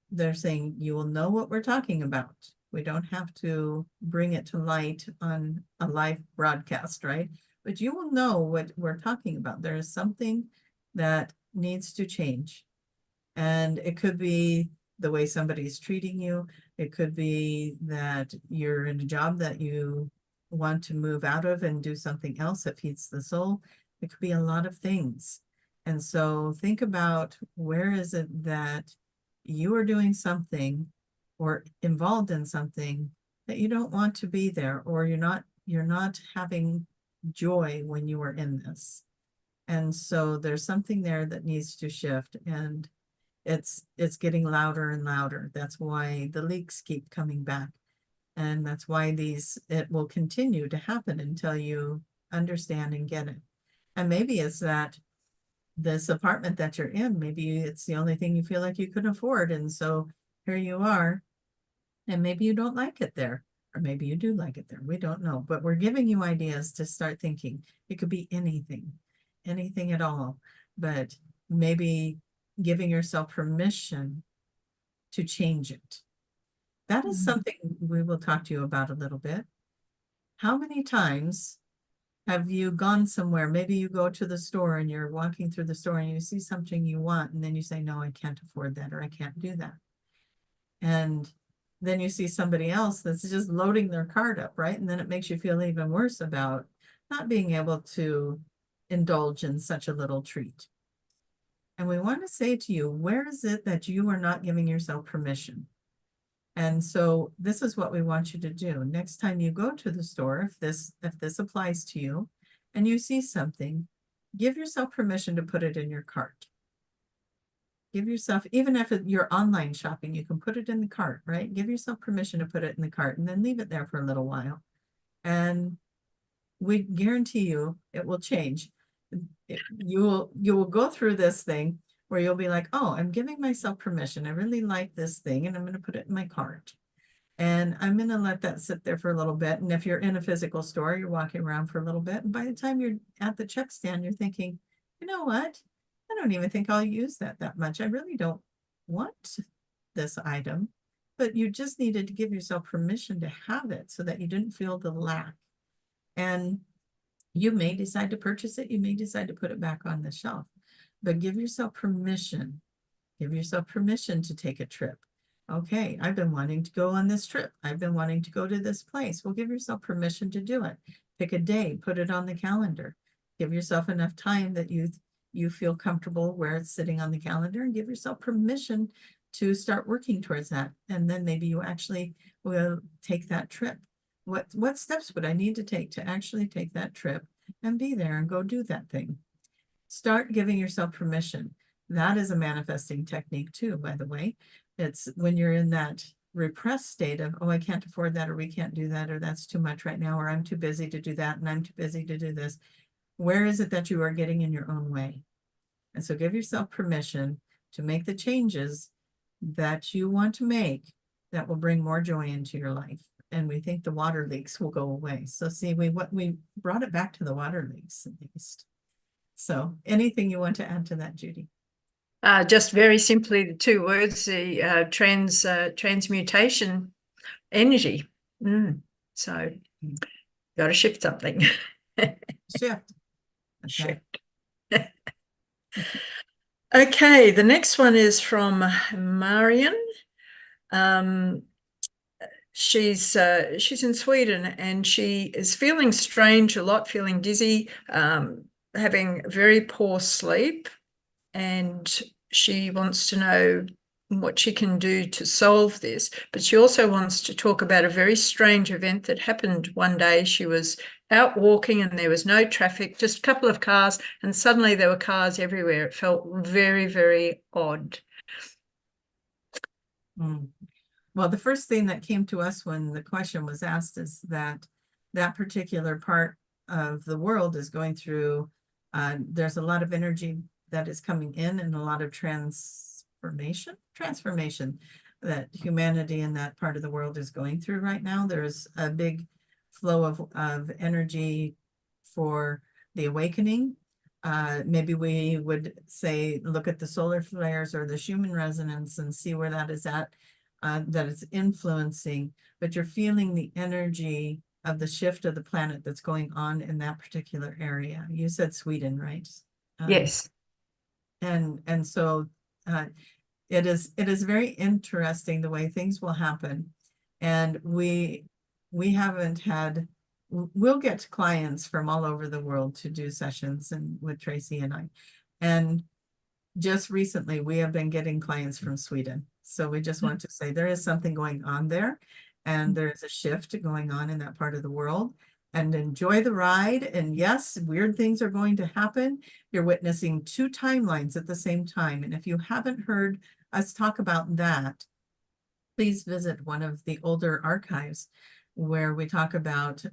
they're saying, you will know what we're talking about. We don't have to bring it to light on a live broadcast, right? But you will know what we're talking about. There is something that needs to change. And it could be the way somebody's treating you. It could be that you're in a job that you want to move out of and do something else that feeds the soul. It could be a lot of things. And so think about, where is it that you are doing something or involved in something that you don't want to be there, or you're not having joy when you are in this. And so there's something there that needs to shift, and it's getting louder and louder. That's why the leaks keep coming back. And that's why it will continue to happen until you understand and get it. And maybe it's that this apartment that you're in, maybe it's the only thing you feel like you can afford. And so here you are, and maybe you don't like it there, or maybe you do like it there. We don't know, but we're giving you ideas to start thinking. It could be anything at all, but maybe giving yourself permission to change it. That is something we will talk to you about a little bit. How many times have you gone somewhere? Maybe you go to the store and you're walking through the store and you see something you want, and then you say, no, I can't afford that, or I can't do that. And then you see somebody else that's just loading their cart up, right? And then it makes you feel even worse about not being able to indulge in such a little treat. And we want to say to you, where is it that you are not giving yourself permission? And so this is what we want you to do. Next time you go to the store, if this applies to you and you see something, give yourself permission to put it in your cart. Give yourself, even if you're online shopping, you can put it in the cart, right? Give yourself permission to put it in the cart and then leave it there for a little while. And we guarantee you it will change. You will go through this thing where you'll be like, oh, I'm giving myself permission. I really like this thing, and I'm going to put it in my cart. And I'm going to let that sit there for a little bit. And if you're in a physical store, you're walking around for a little bit. And by the time you're at the check stand, you're thinking, you know what? I don't even think I'll use that much. I really don't want this item. But you just needed to give yourself permission to have it so that you didn't feel the lack. And you may decide to purchase it. You may decide to put it back on the shelf. But give yourself permission. Give yourself permission to take a trip. Okay, I've been wanting to go on this trip. I've been wanting to go to this place. Well, give yourself permission to do it. Pick a day, put it on the calendar. Give yourself enough time that you feel comfortable where it's sitting on the calendar, and give yourself permission to start working towards that. And then maybe you actually will take that trip. What steps would I need to take to actually take that trip and be there and go do that thing? Start giving yourself permission. That is a manifesting technique too, by the way. It's when you're in that repressed state of, oh, I can't afford that, or we can't do that, or that's too much right now, or I'm too busy to do that, and I'm too busy to do this. Where is it that you are getting in your own way? And so give yourself permission to make the changes that you want to make that will bring more joy into your life. And we think the water leaks will go away. So see, we brought it back to the water leaks at least. So anything you want to add to that, Judy?
Just very simply, the two words, the transmutation energy. So got to shift something.
Shift. Okay.
Shift. Okay, the next one is from Marian. She's in Sweden, and she is feeling strange a lot, feeling dizzy, having very poor sleep. And she wants to know what she can do to solve this. But she also wants to talk about a very strange event that happened one day. She was out walking and there was no traffic, just a couple of cars, and suddenly there were cars everywhere. It felt very, very odd.
Well, the first thing that came to us when the question was asked is that that particular part of the world is going through, there's a lot of energy that is coming in, and a lot of transformation that humanity in that part of the world is going through right now. There's a big flow of energy for the awakening. Maybe we would say, look at the solar flares or the Schumann resonance and see where that is at, that it's influencing, but you're feeling the energy of the shift of the planet that's going on in that particular area. You said Sweden, right?
Yes.
And so it is very interesting the way things will happen. And we'll get clients from all over the world to do sessions and with Tracie and I. And just recently we have been getting clients from Sweden. So we just want to say there is something going on there, and there's a shift going on in that part of the world. And enjoy the ride. And yes, weird things are going to happen. You're witnessing two timelines at the same time. And if you haven't heard us talk about that, please visit one of the older archives where we talk about,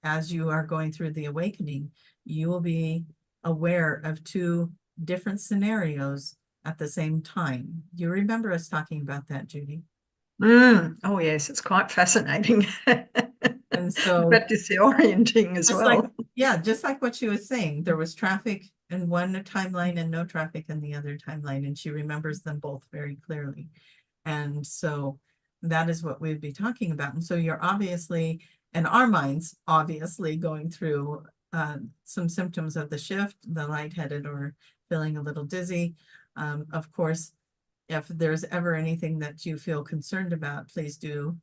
as you are going through the awakening, you will be aware of two different scenarios at the same time. You remember us talking about that, Judy?
Oh, yes, it's quite fascinating.
And so,
but disorienting as well.
Just like what she was saying, there was traffic in one timeline and no traffic in the other timeline, and she remembers them both very clearly. And so that is what we'd be talking about. And so you're obviously, in our minds, obviously going through some symptoms of the shift, the lightheaded or feeling a little dizzy. Of course, if there's ever anything that you feel concerned about, please do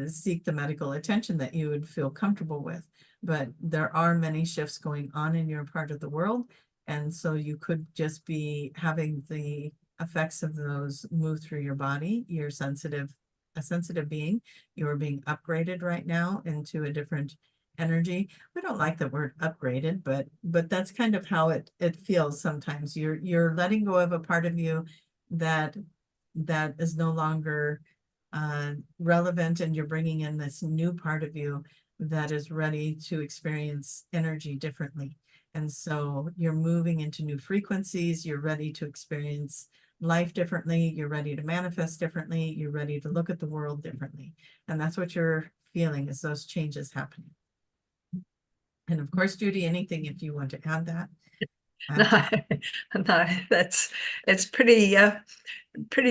seek the medical attention that you would feel comfortable with. But there are many shifts going on in your part of the world. And so you could just be having the effects of those move through your body. You're a sensitive being. You are being upgraded right now into a different energy. We don't like the word upgraded, but that's kind of how it feels sometimes. You're letting go of a part of you that is no longer relevant, and you're bringing in this new part of you that is ready to experience energy differently. And so you're moving into new frequencies. You're ready to experience life differently. You're ready to manifest differently. You're ready to look at the world differently. And that's what you're feeling, is those changes happening. And of course, Judy, anything if you want to add that.
No, it's pretty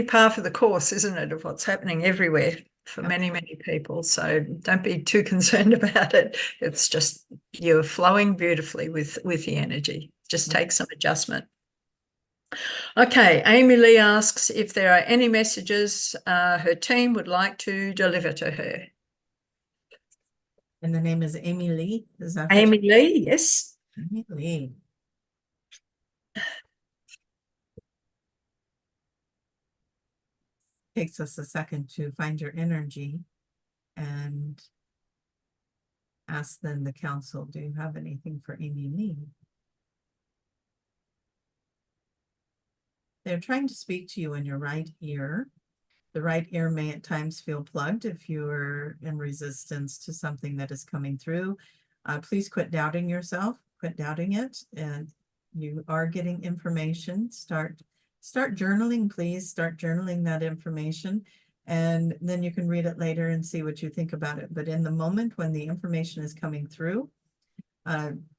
par for the course, isn't it, of what's happening everywhere for many people. So don't be too concerned about it. It's just you're flowing beautifully with the energy. Just take some adjustment. Okay, Amy Lee asks if there are any messages her team would like to deliver to her.
And the name is Amy Lee. Is that
Amy Lee? Yes.
Amy Lee. Takes us a second to find your energy and ask then the council, do you have anything for Amy Lee? They're trying to speak to you in your right ear. The right ear may at times feel plugged if you're in resistance to something that is coming through. Please quit doubting yourself, quit doubting it, and you are getting information. Start journaling, please. Start journaling that information, and then you can read it later and see what you think about it. But in the moment when the information is coming through,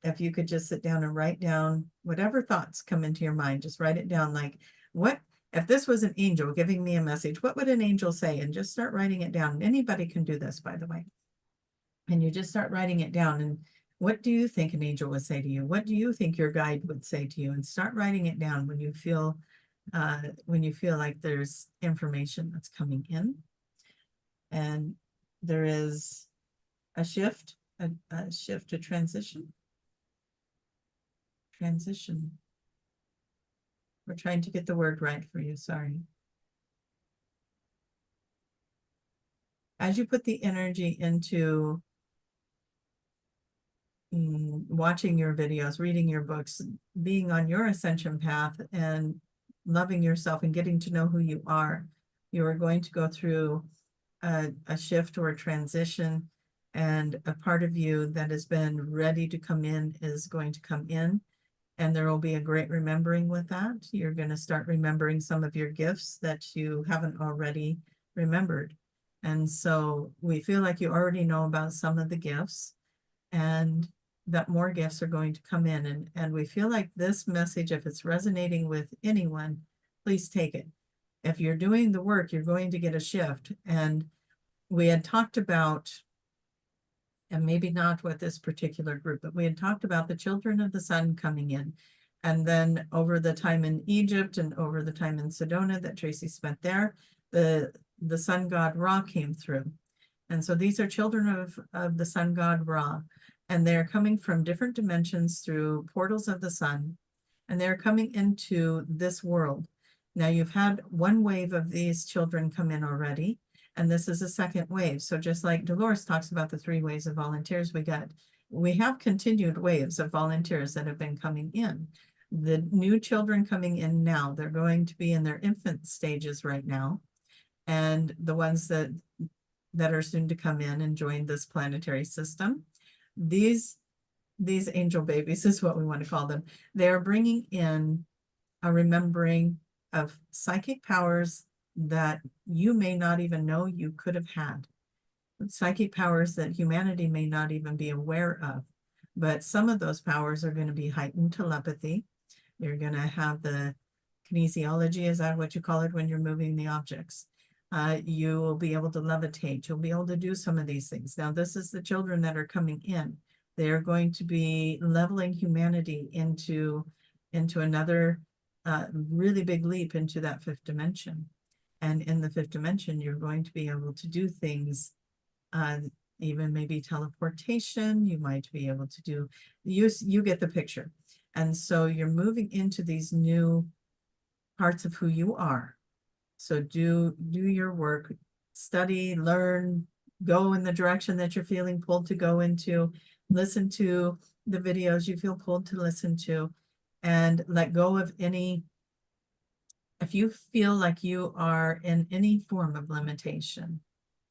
if you could just sit down and write down whatever thoughts come into your mind, just write it down. Like, what if this was an angel giving me a message? What would an angel say? And just start writing it down. Anybody can do this, by the way. And you just start writing it down. And what do you think an angel would say to you? What do you think your guide would say to you? And start writing it down when you feel like there's information that's coming in. And there is a shift, a shift, a transition. Transition. We're trying to get the word right for you, sorry. As you put the energy into watching your videos, reading your books, being on your ascension path and loving yourself and getting to know who you are going to go through a shift or a transition, and a part of you that has been ready to come in is going to come in. And there will be a great remembering with that. You're going to start remembering some of your gifts that you haven't already remembered. And so we feel like you already know about some of the gifts, and that more gifts are going to come in. And we feel like this message, if it's resonating with anyone, please take it. If you're doing the work, you're going to get a shift. And we had talked about, and maybe not with this particular group, but we had talked about the children of the sun coming in. And then over the time in Egypt and over the time in Sedona that Tracie spent there, the sun god Ra came through. And so these are children of the sun god Ra, and they're coming from different dimensions through portals of the sun, and they're coming into this world. Now you've had one wave of these children come in already, and this is a second wave. So just like Dolores talks about the 3 waves of volunteers we have continued waves of volunteers that have been coming in. The new children coming in now, they're going to be in their infant stages right now. And the ones that are soon to come in and join this planetary system, these angel babies is what we want to call them. They're bringing in a remembering of psychic powers that you may not even know you could have had. Psychic powers that humanity may not even be aware of. But some of those powers are going to be heightened telepathy. You're going to have the kinesiology, is that what you call it when you're moving the objects? You will be able to levitate. You'll be able to do some of these things. Now, this is the children that are coming in. They're going to be leveling humanity into another really big leap into that 5th dimension. And in the 5th dimension, you're going to be able to do things, even maybe teleportation. You might be able to do, you get the picture. And so you're moving into these new parts of who you are. So do your work, study, learn, go in the direction that you're feeling pulled to go into, listen to the videos you feel pulled to listen to, and let go of any, if you feel like you are in any form of limitation,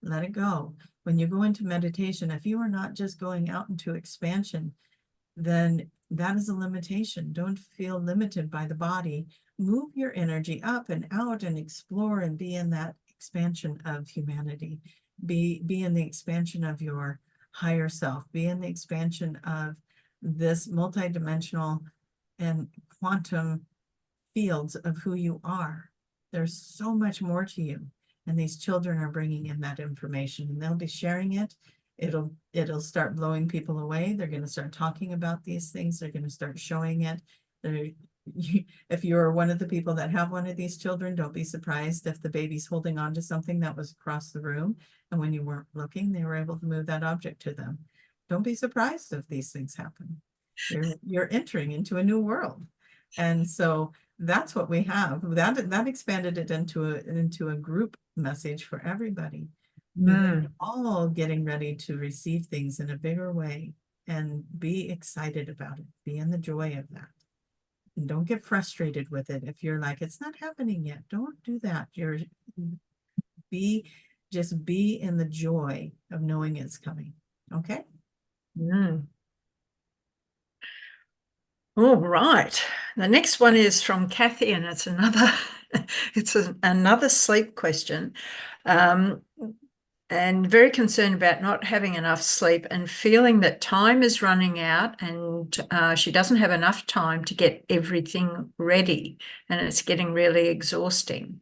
let it go. When you go into meditation, if you are not just going out into expansion, then that is a limitation. Don't feel limited by the body move your energy up and out and explore and be in that expansion of humanity. Be in the expansion of your higher self. Be in the expansion of this multidimensional and quantum fields of who you are. There's so much more to you. And these children are bringing in that information, and they'll be sharing it. It'll start blowing people away. They're going to start talking about these things. They're going to start showing it. If you're one of the people that have one of these children, don't be surprised if the baby's holding on to something that was across the room, and when you weren't looking, they were able to move that object to them. Don't be surprised if these things happen. You're entering into a new world. And so that's what we have. That expanded it into a group message for everybody. We're all getting ready to receive things in a bigger way, and be excited about it. Be in the joy of that. And don't get frustrated with it. If you're like, it's not happening yet, don't do that. Just be in the joy of knowing it's coming. Okay?
All right. The next one is from Kathy, and it's another sleep question. And very concerned about not having enough sleep and feeling that time is running out, and she doesn't have enough time to get everything ready, and it's getting really exhausting.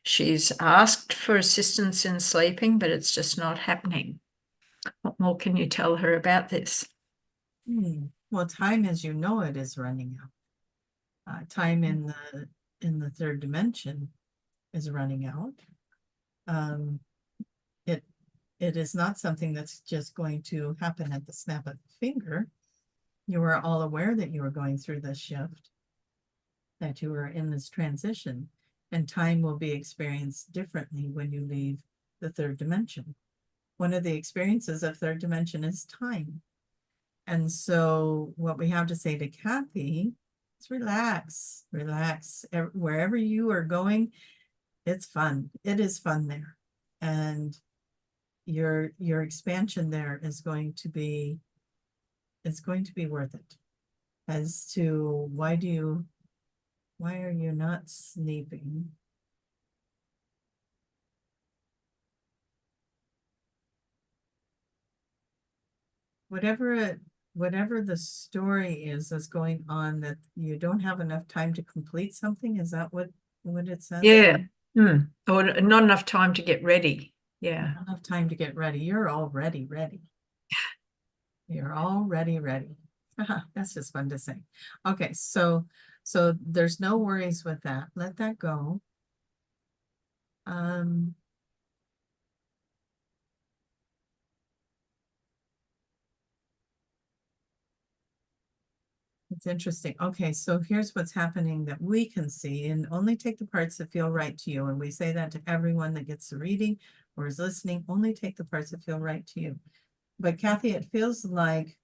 She's asked for assistance in sleeping, but it's just not happening. What more can you tell her about this?
Well, time as you know it is running out. Time in the third dimension is running out. It is not something that's just going to happen at the snap of the finger. You are all aware that you are going through this shift, that you are in this transition, and time will be experienced differently when you leave the third dimension. One of the experiences of third dimension is time. And so what we have to say to Kathy is relax, relax. Wherever you are going, it's fun. It is fun there. And your expansion there is going to be, it's going to be worth it. As to why are you not sleeping? Whatever the story is that's going on, that you don't have enough time to complete something, is that what it says?
Yeah. Or not enough time to get ready. Yeah.
Not enough time to get ready. You're already ready. You're already ready. That's just fun to say. Okay, so there's no worries with that. Let that go. It's interesting. Okay, so here's what's happening that we can see, and only take the parts that feel right to you. And we say that to everyone that gets the reading or is listening. Only take the parts that feel right to you. But Kathy, it feels like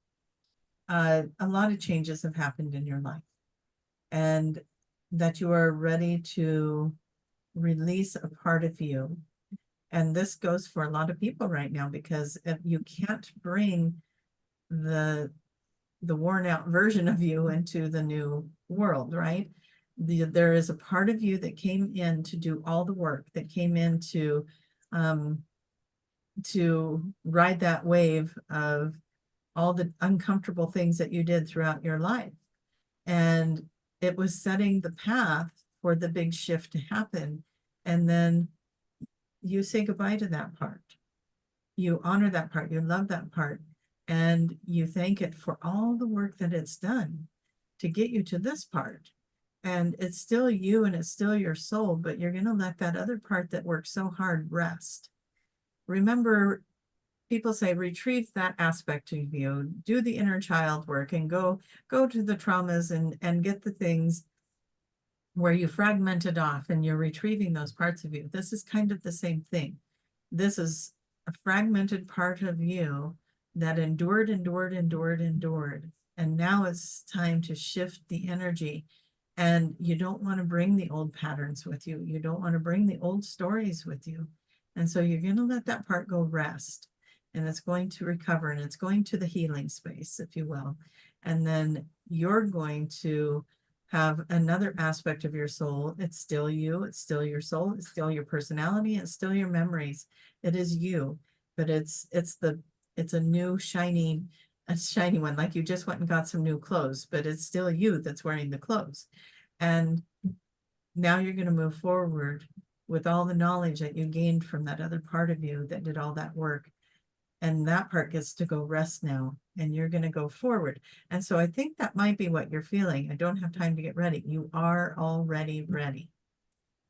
a lot of changes have happened in your life, and that you are ready to release a part of you. And this goes for a lot of people right now, because if you can't bring the worn out version of you into the new world, right? There is a part of you that came in to do all the work, that came in to ride that wave of all the uncomfortable things that you did throughout your life. And it was setting the path for the big shift to happen. And then you say goodbye to that part. You honor that part. You love that part. And you thank it for all the work that it's done to get you to this part. And it's still you, and it's still your soul, but you're going to let that other part that worked so hard rest. Remember, people say, retrieve that aspect of you, do the inner child work, and go to the traumas and get the things where you fragmented off, and you're retrieving those parts of you. This is kind of the same thing. This is a fragmented part of you that endured. And now it's time to shift the energy. And you don't want to bring the old patterns with you. You don't want to bring the old stories with you. And so you're going to let that part go rest. And it's going to recover, and it's going to the healing space, if you will. And then you're going to have another aspect of your soul. It's still you, it's still your soul, it's still your personality, it's still your memories. It is you, but it's a new shiny one, like you just went and got some new clothes, but it's still you that's wearing the clothes. And now you're going to move forward with all the knowledge that you gained from that other part of you that did all that work. And that part gets to go rest now, and you're going to go forward. And so I think that might be what you're feeling. I don't have time to get ready. You are already ready.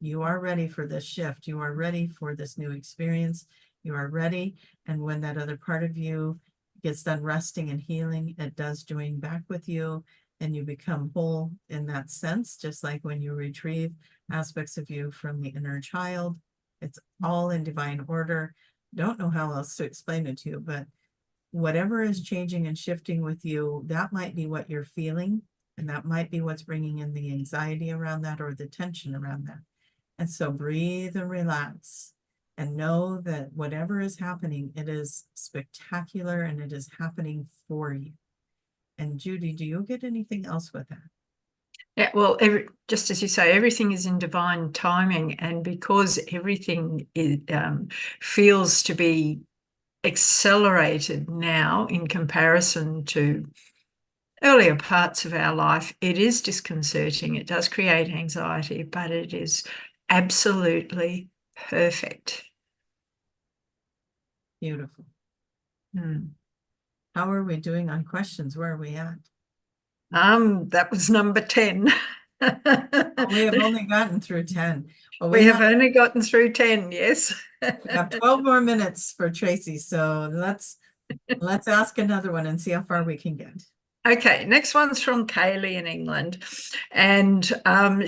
You are ready for this shift. You are ready for this new experience. You are ready. And when that other part of you gets done resting and healing, it does join back with you, and you become whole in that sense, just like when you retrieve aspects of you from the inner child. It's all in divine order. Don't know how else to explain it to you, but whatever is changing and shifting with you, that might be what you're feeling, and that might be what's bringing in the anxiety around that or the tension around that. And so breathe and relax and know that whatever is happening, it is spectacular and it is happening for you. And Judy, do you get anything else with that?
Yeah, well, just as you say, everything is in divine timing, and because everything feels to be accelerated now in comparison to earlier parts of our life, it is disconcerting. It does create anxiety, but it is absolutely perfect.
Beautiful.
Hmm.
How are we doing on questions? Where are we at?
That was number 10.
We have only gotten through 10. Well,
we have only gotten through 10, yes.
We have 12 more minutes for Tracie, so let's ask another one and see how far we can get.
Okay, next one's from Kaylee in England, and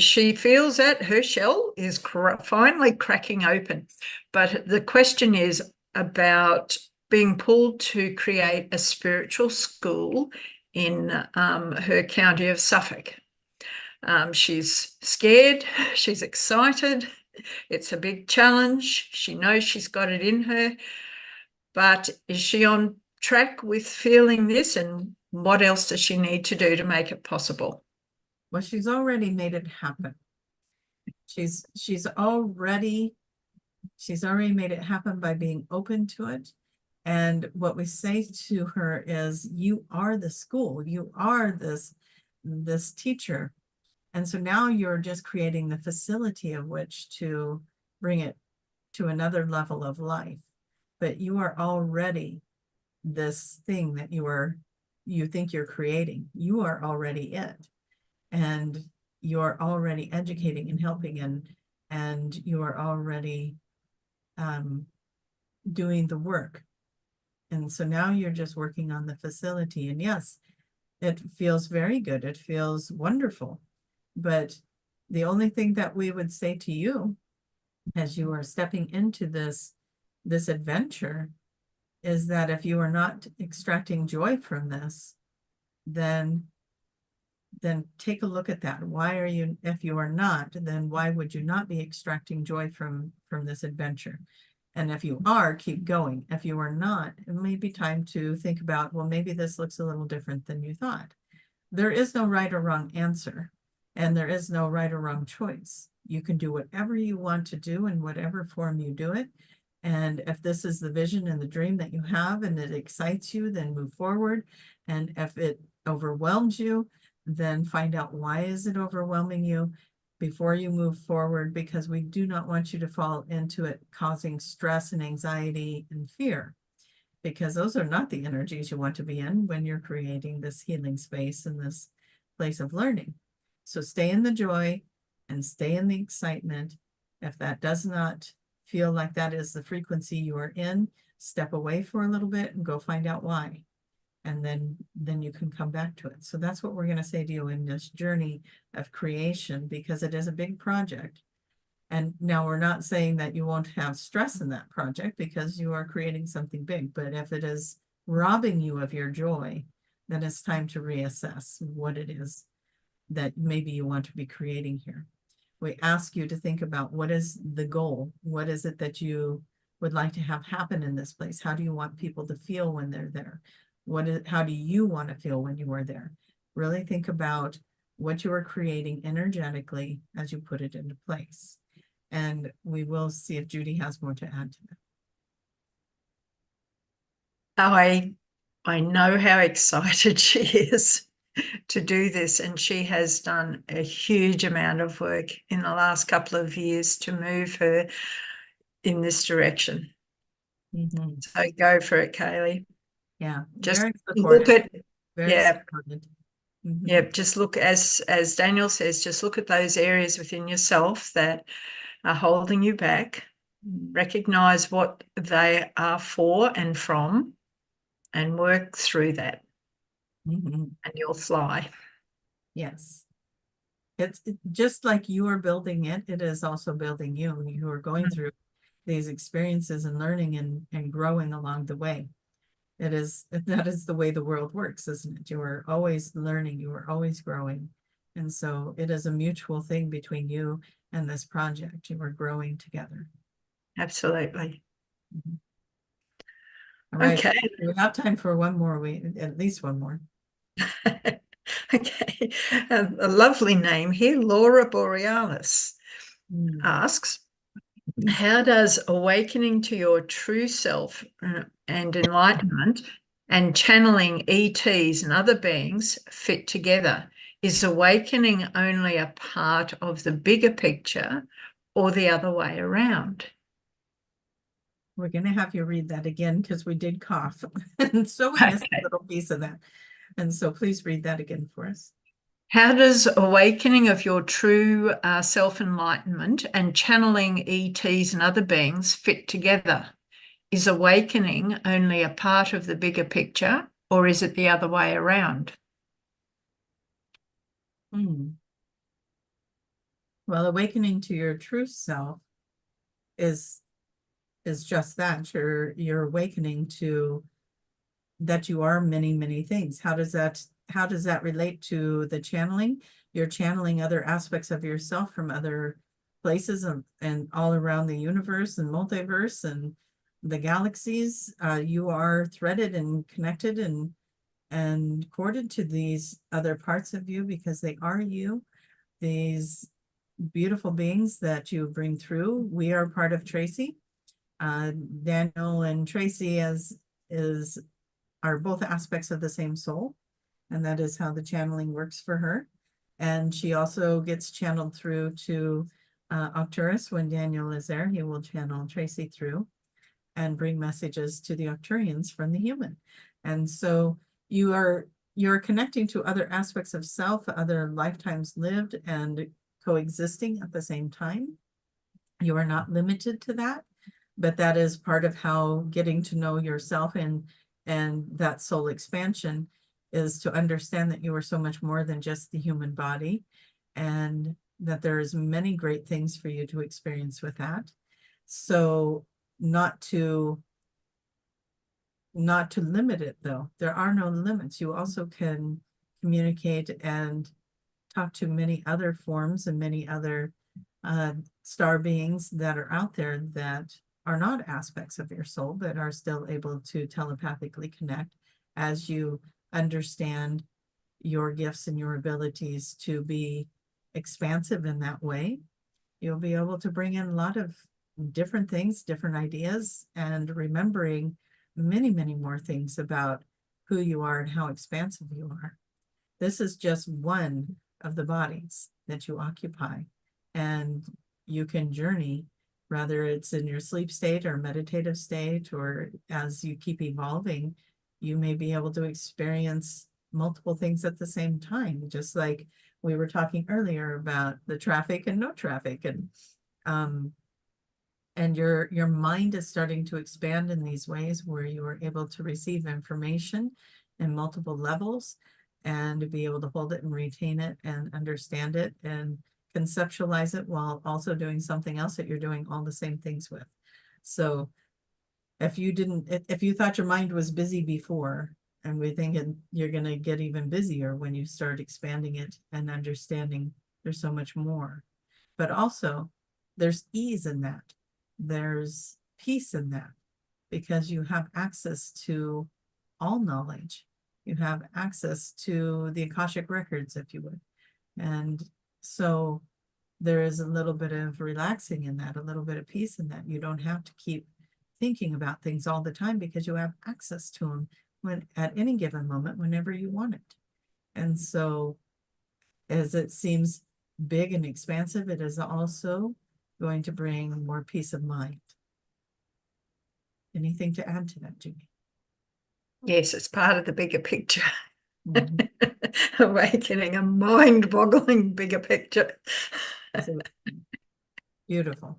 she feels that her shell is finally cracking open, but the question is about being pulled to create a spiritual school in her county of Suffolk. She's scared, she's excited, it's a big challenge, she knows she's got it in her, but is she on track with feeling this, and what else does she need to do to make it possible?
Well, she's already made it happen. She's already made it happen by being open to it. And what we say to her is, you are the school, you are this teacher. And so now you're just creating the facility of which to bring it to another level of life. But you are already this thing that you think you're creating. You are already it. And you're already educating and helping, and you are already doing the work. And so now you're just working on the facility. And yes, it feels very good. It feels wonderful. But the only thing that we would say to you as you are stepping into this adventure is that if you are not extracting joy from this, then take a look at that. Why are you, if you are not, then why would you not be extracting joy from this adventure? And if you are, keep going. If you are not, it may be time to think about, well, maybe this looks a little different than you thought. There is no right or wrong answer, and there is no right or wrong choice. You can do whatever you want to do in whatever form you do it. And if this is the vision and the dream that you have and it excites you, then move forward. And if it overwhelms you, then find out, why is it overwhelming you before you move forward, because we do not want you to fall into it causing stress and anxiety and fear, because those are not the energies you want to be in when you're creating this healing space and this place of learning. So stay in the joy and stay in the excitement. If that does not feel like that is the frequency you are in, step away for a little bit and go find out why. And then you can come back to it. So that's what we're going to say to you in this journey of creation, because it is a big project. And now we're not saying that you won't have stress in that project, because you are creating something big. But if it is robbing you of your joy, then it's time to reassess what it is that maybe you want to be creating here. We ask you to think about, what is the goal? What is it that you would like to have happen in this place? How do you want people to feel when they're there? How do you want to feel when you are there? Really think about what you are creating energetically as you put it into place. And we will see if Judy has more to add to that.
I know how excited she is to do this, and she has done a huge amount of work in the last couple of years to move her in this direction. So go for it, Kaylee.
Yeah,
just
very
look
supportive.
at
Very
yeah
supported.
yeah just look, as Daniel says, just look at those areas within yourself that are holding you back. Recognize what they are for and from, and work through that, and you'll fly.
Yes. It's just like you are building it, it is also building you. You are going through these experiences and learning and growing along the way. That is the way the world works, isn't it? You are always learning, you are always growing. And so it is a mutual thing between you and this project. You are growing together.
Absolutely.
All right.
Okay.
We have time for one more, at least one more.
Okay. A lovely name here, Laura Borealis asks, how does awakening to your true self and enlightenment and channeling ETs and other beings fit together? Is awakening only a part of the bigger picture, or the other way around?
We're going to have you read that again because we did cough. And so we missed a little piece of that. And so please read that again for us.
How does awakening of your true self-enlightenment and channeling ETs and other beings fit together? Is awakening only a part of the bigger picture, or is it the other way around?
Well, awakening to your true self is just that. You're awakening to that you are many, many things. How does that relate to the channeling? You're channeling other aspects of yourself from other places and all around the universe and multiverse and the galaxies. You are threaded and connected and corded to these other parts of you because they are you, these beautiful beings that you bring through. We are part of Tracie. Daniel and Tracie are both aspects of the same soul, and that is how the channeling works for her. And she also gets channeled through to Arcturus. When Daniel is there, he will channel Tracie through and bring messages to the Arcturians from the human. And so you're connecting to other aspects of self, other lifetimes lived and coexisting at the same time. You are not limited to that, but that is part of how getting to know yourself and that soul expansion is to understand that you are so much more than just the human body, and that there's many great things for you to experience with that. So not to limit it, though. There are no limits. You also can communicate and talk to many other forms and many other star beings that are out there that are not aspects of your soul, but are still able to telepathically connect as you understand your gifts and your abilities to be expansive in that way. You'll be able to bring in a lot of different things, different ideas, and remembering many, many more things about who you are and how expansive you are. This is just one of the bodies that you occupy, and you can journey, whether it's in your sleep state or meditative state, or as you keep evolving, you may be able to experience multiple things at the same time, just like we were talking earlier about the traffic and no traffic. And your mind is starting to expand in these ways where you are able to receive information in multiple levels and to be able to hold it and retain it and understand it and conceptualize it while also doing something else that you're doing all the same things with. So if you thought your mind was busy before, and we think you're going to get even busier when you start expanding it and understanding there's so much more. But also there's ease in that. There's peace in that, because you have access to all knowledge. You have access to the Akashic records, if you would. And so there is a little bit of relaxing in that, a little bit of peace in that. You don't have to keep thinking about things all the time because you have access to them when at any given moment, whenever you want it. And so as it seems big and expansive, it is also going to bring more peace of mind. Anything to add to that, Judy?
Yes, it's part of the bigger picture.
Mhm.
Awakening a mind-boggling bigger picture.
So, beautiful.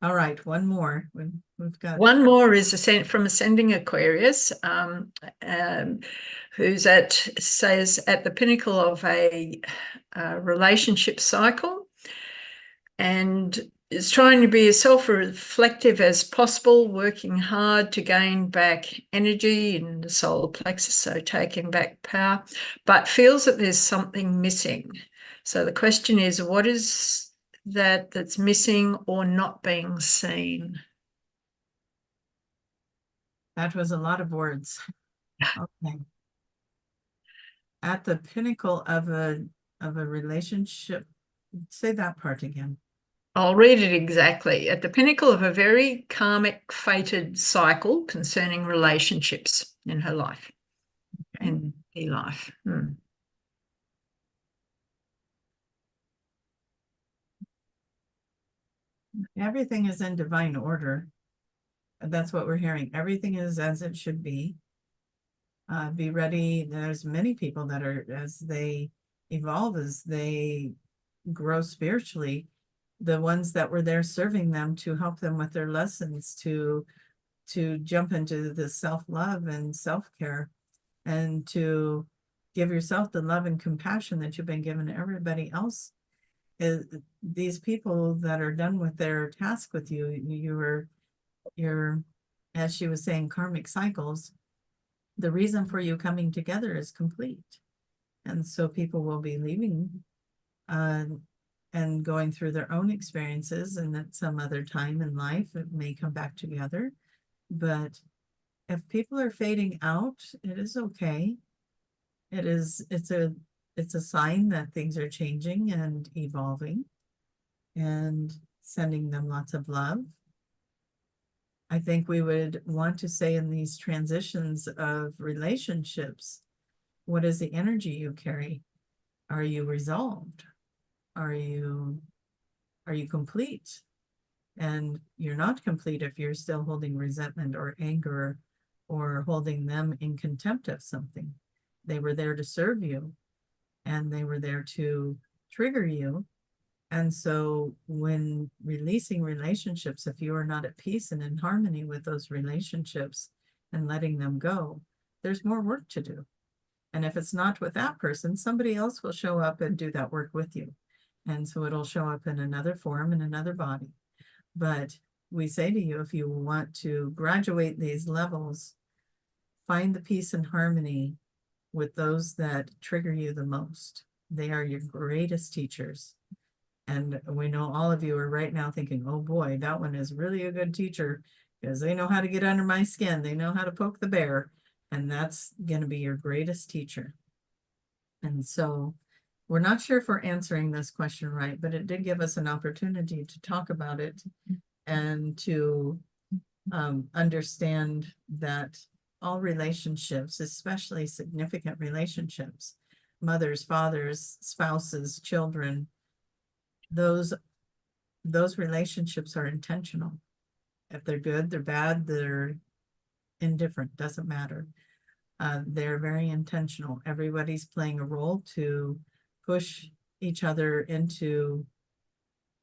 All right, one more. We've got
one more is from Ascending Aquarius, who's says at the pinnacle of a relationship cycle, and is trying to be as self-reflective as possible, working hard to gain back energy in the solar plexus, so taking back power, but feels that there's something missing. So the question is, what is that's missing or not being seen?
That was a lot of words. Okay. At the pinnacle of a relationship, say that part again.
I'll read it exactly. At the pinnacle of a very karmic fated cycle concerning relationships in her life, in her life.
Everything is in divine order. That's what we're hearing. Everything is as it should be. Be ready. There's many people that are, as they evolve, as they grow spiritually, the ones that were there serving them to help them with their lessons, to jump into the self-love and self-care, and to give yourself the love and compassion that you've been given to everybody else. These people that are done with their task with you, you're, as she was saying, karmic cycles. The reason for you coming together is complete. And so people will be leaving and going through their own experiences, and at some other time in life, it may come back together. But if people are fading out, it is okay. It's a sign that things are changing and evolving, and sending them lots of love. I think we would want to say in these transitions of relationships, what is the energy you carry? Are you resolved? Are you complete? And you're not complete if you're still holding resentment or anger or holding them in contempt of something. They were there to serve you, and they were there to trigger you. And so when releasing relationships, if you are not at peace and in harmony with those relationships and letting them go, there's more work to do. And if it's not with that person, somebody else will show up and do that work with you. And so it'll show up in another form, in another body. But we say to you, if you want to graduate these levels, find the peace and harmony with those that trigger you the most. They are your greatest teachers. And we know all of you are right now thinking, oh boy, that one is really a good teacher because they know how to get under my skin. They know how to poke the bear. And that's going to be your greatest teacher. And so we're not sure if we're answering this question right, but it did give us an opportunity to talk about it and to understand that all relationships, especially significant relationships, mothers, fathers, spouses, children, those relationships are intentional. If they're good, they're bad, they're indifferent, doesn't matter. They're very intentional. Everybody's playing a role to push each other into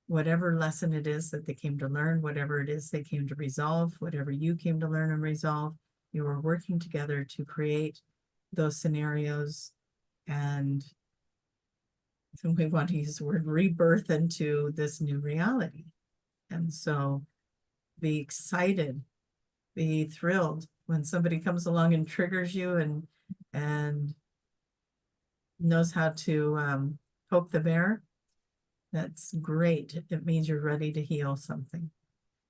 whatever lesson it is that they came to learn, whatever it is they came to resolve, whatever you came to learn and resolve. You are working together to create those scenarios, and we want to use the word rebirth into this new reality. And so be excited, be thrilled when somebody comes along and triggers you and knows how to poke the bear. That's great. It means you're ready to heal something.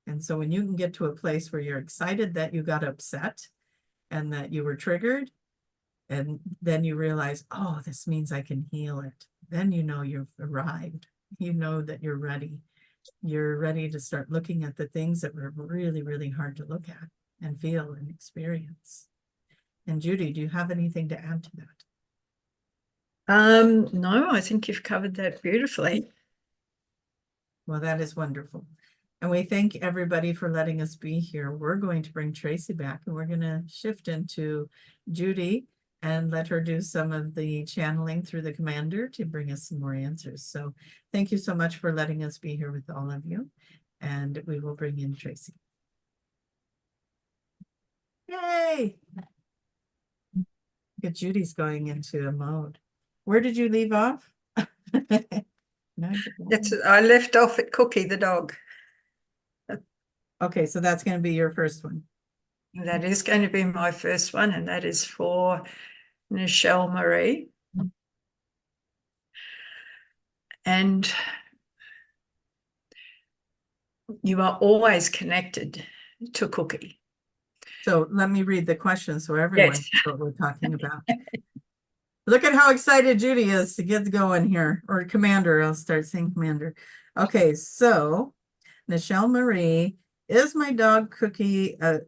And so when you can get to a place where you're excited that you got upset and that you were triggered, and then you realize, oh, this means I can heal it. then you know you've arrived. You know that you're ready. You're ready to start looking at the things that were really, really hard to look at and feel and experience. And Judy, do you have anything to add to that?
No, I think you've covered that beautifully.
Well, that is wonderful. And we thank everybody for letting us be here. We're going to bring Tracie back and we're going to shift into Judy and let her do some of the channeling through the commander to bring us some more answers. So thank you so much for letting us be here with all of you. And we will bring in Tracie. Yay! Look at Judy's going into a mode. Where did you leave off?
I left off at Cookie the dog.
Okay, so that's going to be your first one.
That is going to be my first one, and that is for Nichelle Marie. And you are always connected to Cookie.
So let me read the question so everyone knows
Yes.
what we're talking about. Look at how excited Judy is to get going here, or Commander. I'll start saying Commander. Okay, so Nichelle Marie, is my dog Cookie a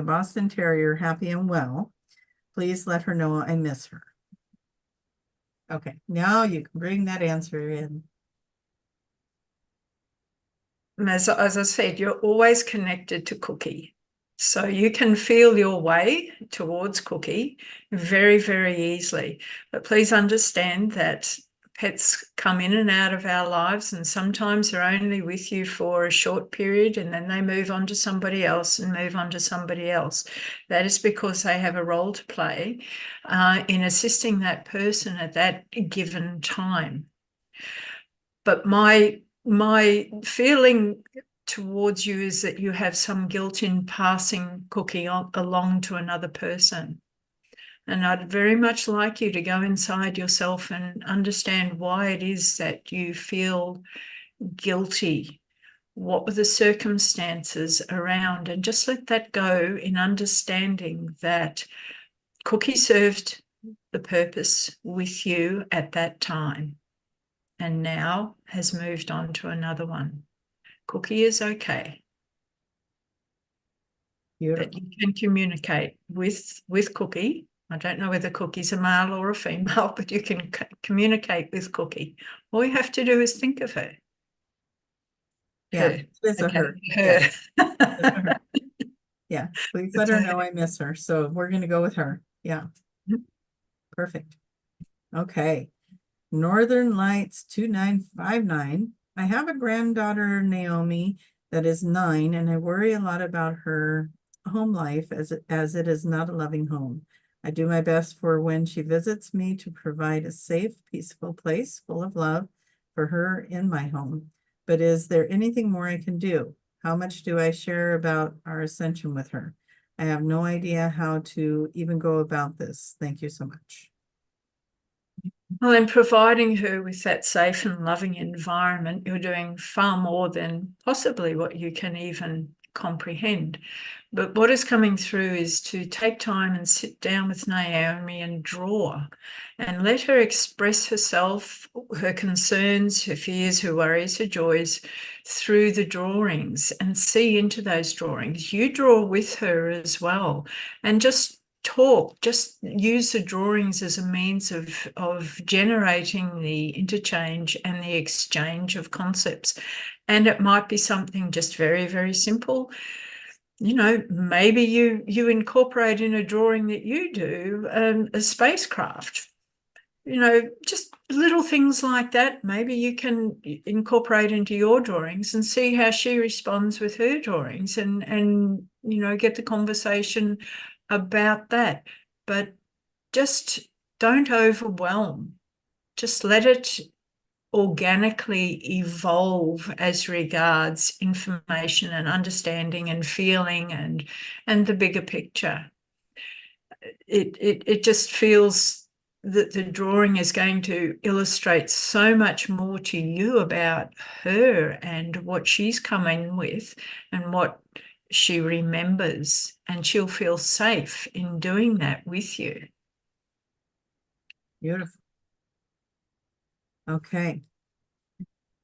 Boston Terrier, happy and well? Please let her know I miss her. Okay, now you can bring that answer in.
As I said, you're always connected to Cookie. So you can feel your way towards Cookie very, very easily. But please understand that pets come in and out of our lives, and sometimes they're only with you for a short period and then they move on to somebody else and move on to somebody else. That is because they have a role to play in assisting that person at that given time. But my feeling towards you is that you have some guilt in passing Cookie along to another person. And I'd very much like you to go inside yourself and understand why it is that you feel guilty. What were the circumstances around? And just let that go in understanding that Cookie served the purpose with you at that time and now has moved on to another one. Cookie is okay.
Beautiful.
But you can communicate with Cookie. I don't know whether Cookie's a male or a female, but you can communicate with Cookie. All you have to do is think of her.
Yeah, it's a her.
Her.
Yeah. Yeah, please let her know I miss her. So we're going to go with her. Yeah. Perfect. Okay. Northern Lights 2959. I have a granddaughter, Naomi, that is 9, and I worry a lot about her home life as it is not a loving home. I do my best for when she visits me to provide a safe, peaceful place full of love for her in my home. But is there anything more I can do? How much do I share about our ascension with her? I have no idea how to even go about this. Thank you so much.
Well, in providing her with that safe and loving environment, you're doing far more than possibly what you can even comprehend. But what is coming through is to take time and sit down with Naomi and draw and let her express herself, her concerns, her fears, her worries, her joys through the drawings and see into those drawings. You draw with her as well and just talk, just use the drawings as a means of generating the interchange and the exchange of concepts. And it might be something just very, very simple. You know, maybe you incorporate in a drawing that you do a spacecraft. You know, just little things like that. Maybe you can incorporate into your drawings and see how she responds with her drawings and you know, get the conversation about that. But just don't overwhelm. Just let it organically evolve as regards information and understanding and feeling and the bigger picture. It just feels that the drawing is going to illustrate so much more to you about her and what she's coming with and what she remembers, and she'll feel safe in doing that with you.
Beautiful. Okay.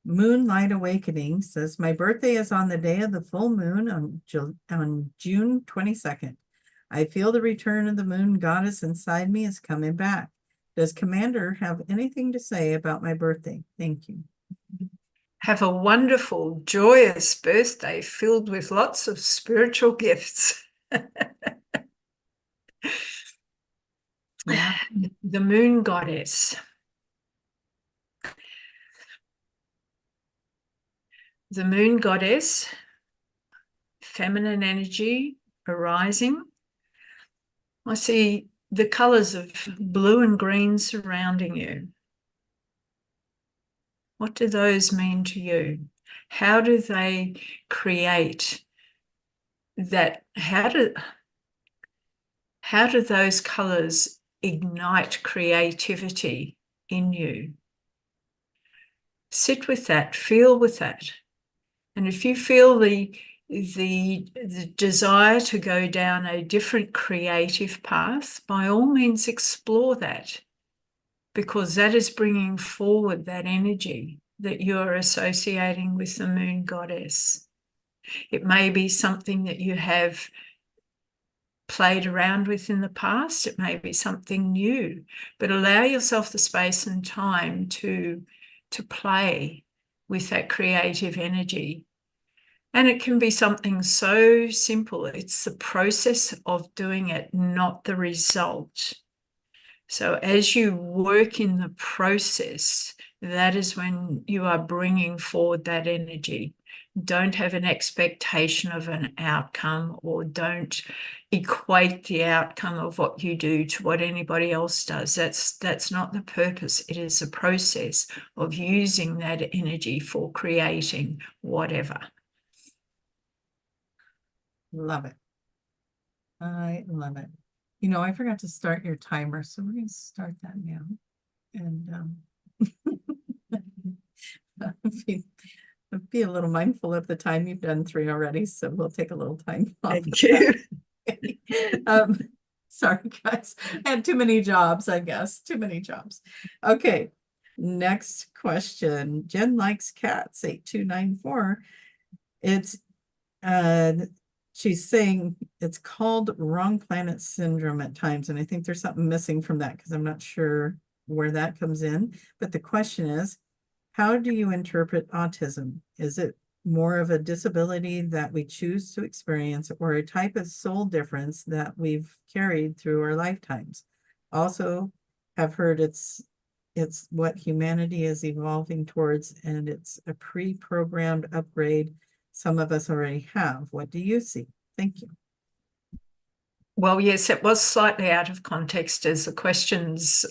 Moonlight Awakening says, my birthday is on the day of the full moon on June 22nd. I feel the return of the moon goddess inside me is coming back. Does Commander have anything to say about my birthday? Thank you.
Have a wonderful, joyous birthday filled with lots of spiritual gifts.
Yeah.
The moon goddess. The moon goddess, feminine energy arising. I see the colors of blue and green surrounding you. What do those mean to you? How do they create that? How do those colors ignite creativity in you? Sit with that, feel with that. And if you feel the desire to go down a different creative path, by all means explore that, because that is bringing forward that energy that you're associating with the moon goddess. It may be something that you have played around with in the past. It may be something new, but allow yourself the space and time to play with that creative energy. And it can be something so simple. It's the process of doing it, not the result. So as you work in the process, that is when you are bringing forward that energy. Don't have an expectation of an outcome, or don't equate the outcome of what you do to what anybody else does. That's not the purpose. It is a process of using that energy for creating whatever.
Love it. I love it. You know, I forgot to start your timer, so we're going to start that now. And be a little mindful of the time. You've done 3 already, so we'll take a little time off.
Thank you.
Sorry, guys. I had too many jobs, I guess. Too many jobs. Okay. Next question. Jen likes cats, 8294. It's she's saying it's called wrong planet syndrome at times, and I think there's something missing from that because I'm not sure where that comes in. But the question is, how do you interpret autism? Is it more of a disability that we choose to experience, or a type of soul difference that we've carried through our lifetimes? Also, I've heard it's what humanity is evolving towards, and it's a pre-programmed upgrade some of us already have. What do you see? Thank you.
Well, yes, it was slightly out of context, as the questions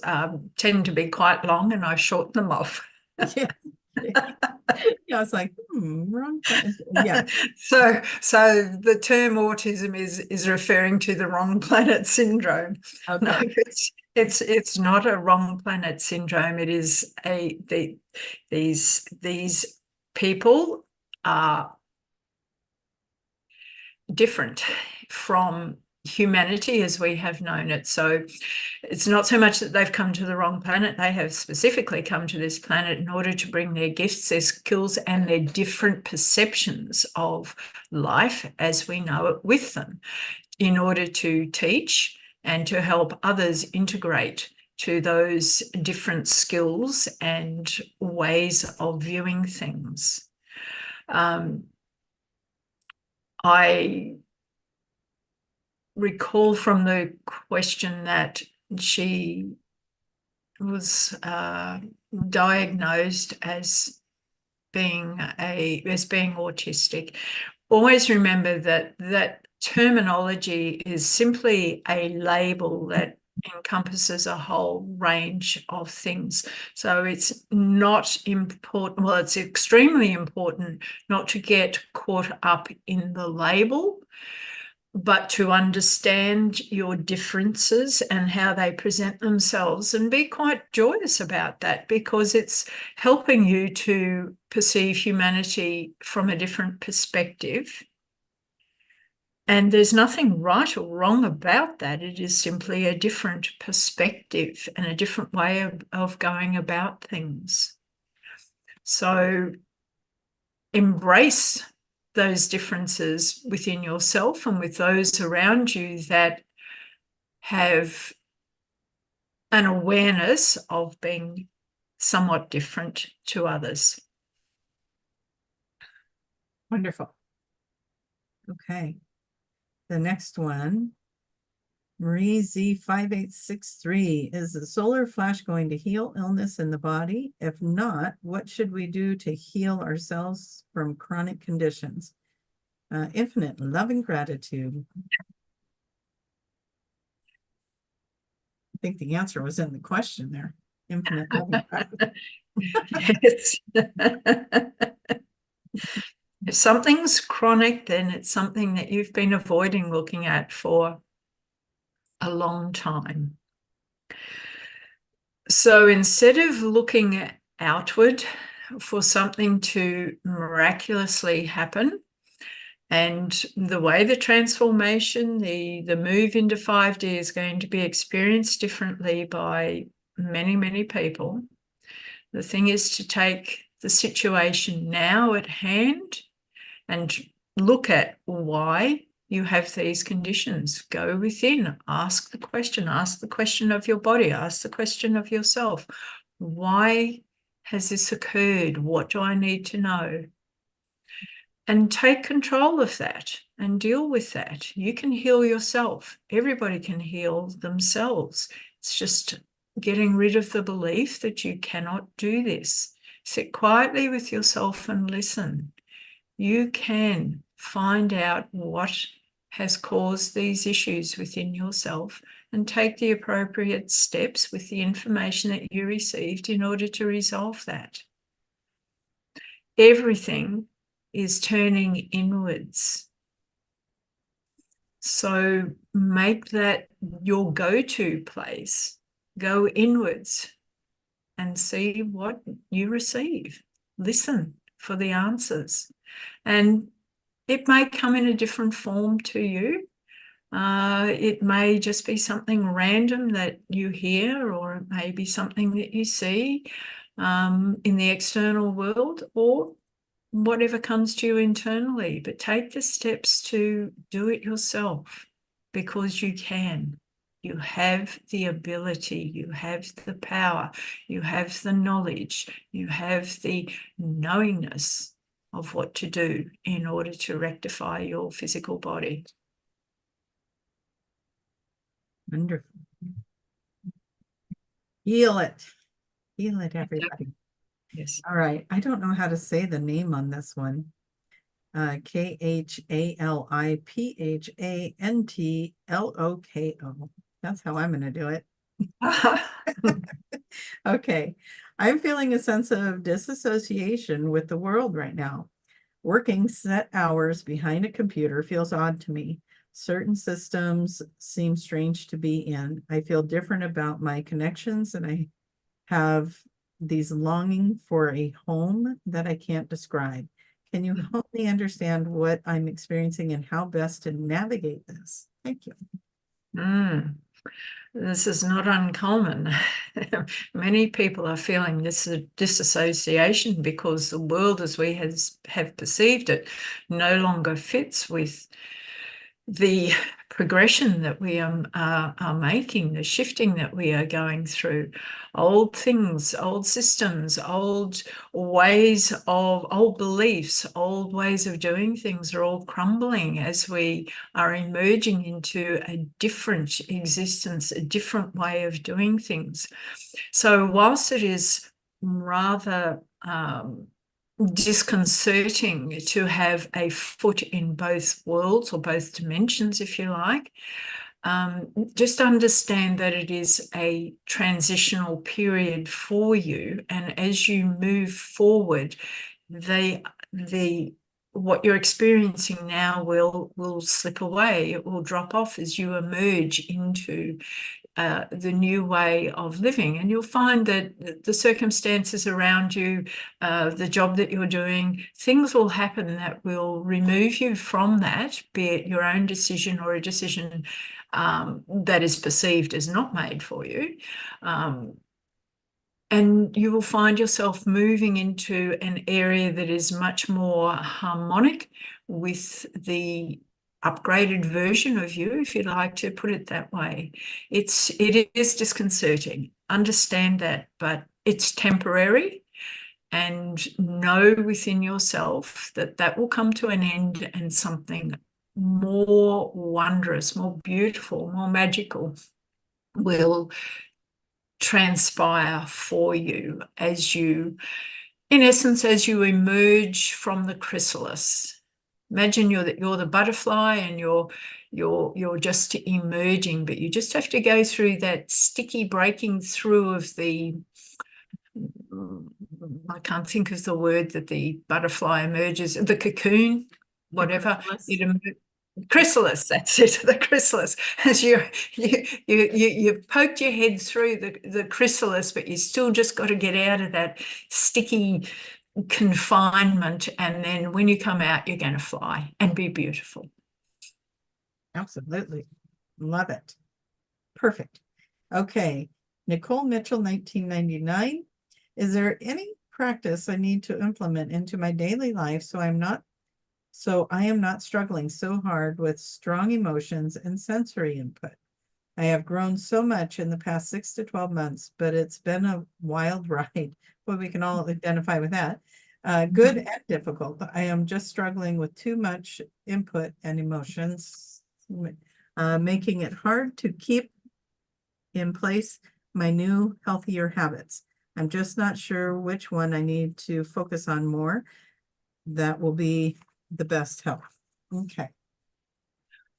tend to be quite long, and I shorten them off.
Yeah. I was like, wrong. Yeah.
So the term autism is referring to the wrong planet syndrome.
Okay.
No, it's not a wrong planet syndrome. It is these people are different from humanity as we have known it. So it's not so much that they've come to the wrong planet. They have specifically come to this planet in order to bring their gifts, their skills, and their different perceptions of life as we know it with them, in order to teach and to help others integrate to those different skills and ways of viewing things. I recall from the question that she was diagnosed as being autistic. Always remember that terminology is simply a label that encompasses a whole range of things. So it's not important, well, it's extremely important not to get caught up in the label, but to understand your differences and how they present themselves, and be quite joyous about that, because it's helping you to perceive humanity from a different perspective. And there's nothing right or wrong about that. It is simply a different perspective and a different way of going about things. So embrace those differences within yourself and with those around you that have an awareness of being somewhat different to others.
Wonderful. Okay. The next one, Marie Z5863, is the solar flash going to heal illness in the body? If not, what should we do to heal ourselves from chronic conditions? Infinite love and gratitude. I think the answer was in the question there. Infinite love and gratitude.
Yes. If something's chronic, then it's something that you've been avoiding looking at for a long time. So instead of looking outward for something to miraculously happen, and the way the transformation, the move into 5D is going to be experienced differently by many, many people, the thing is to take the situation now at hand and look at why you have these conditions. Go within, ask the question of your body, ask the question of yourself. Why has this occurred? What do I need to know? And take control of that and deal with that. You can heal yourself. Everybody can heal themselves. It's just getting rid of the belief that you cannot do this. Sit quietly with yourself and listen. You can find out what has caused these issues within yourself and take the appropriate steps with the information that you received in order to resolve that. Everything is turning inwards. So make that your go-to place. Go inwards and see what you receive. Listen for the answers. And it may come in a different form to you. It may just be something random that you hear, or it may be something that you see in the external world, or whatever comes to you internally. But take the steps to do it yourself, because you can. You have the ability, you have the power, you have the knowledge, you have the knowingness of what to do in order to rectify your physical body.
Wonderful. Heal it. Heal it, everybody.
Yes.
All right. I don't know how to say the name on this one. KHALIPHANTLOKO. That's how I'm going to do it. Okay. I'm feeling a sense of disassociation with the world right now. Working set hours behind a computer feels odd to me. Certain systems seem strange to be in. I feel different about my connections, and I have these longing for a home that I can't describe. Can you help me understand what I'm experiencing and how best to navigate this? Thank you.
This is not uncommon. Many people are feeling this disassociation because the world as we have perceived it no longer fits with the progression that we are making, the shifting that we are going through. Old things, old systems, old ways of, old beliefs, old ways of doing things are all crumbling as we are emerging into a different existence, a different way of doing things. So whilst it is rather disconcerting to have a foot in both worlds, or both dimensions, if you like, just understand that it is a transitional period for you, and as you move forward, what you're experiencing now will slip away. It will drop off as you emerge into the new way of living. And you'll find that the circumstances around you, the job that you're doing, things will happen that will remove you from that, be it your own decision or a decision that is perceived as not made for you. And you will find yourself moving into an area that is much more harmonic with the upgraded version of you, if you like to put it that way. It is disconcerting. Understand that, but it's temporary, and know within yourself that that will come to an end and something more wondrous, more beautiful, more magical will transpire for you as you, in essence, as you emerge from the chrysalis. Imagine you're the butterfly and you're just emerging, but you just have to go through that sticky breaking through of the, I can't think of the word that the butterfly emerges, the cocoon, whatever. Chrysalis, that's it, the chrysalis. As you've poked your head through the chrysalis, but you still just got to get out of that sticky confinement. And then when you come out, you're going to fly and be beautiful.
Absolutely. Love it. Perfect. Okay. Nicole Mitchell, 1999. Is there any practice I need to implement into my daily life so I am not struggling so hard with strong emotions and sensory input? I have grown so much in the past 6 to 12 months, but it's been a wild ride. Well, we can all identify with that. Good and difficult. I am just struggling with too much input and emotions, making it hard to keep in place my new healthier habits. I'm just not sure which one I need to focus on more. That will be the best help. Okay.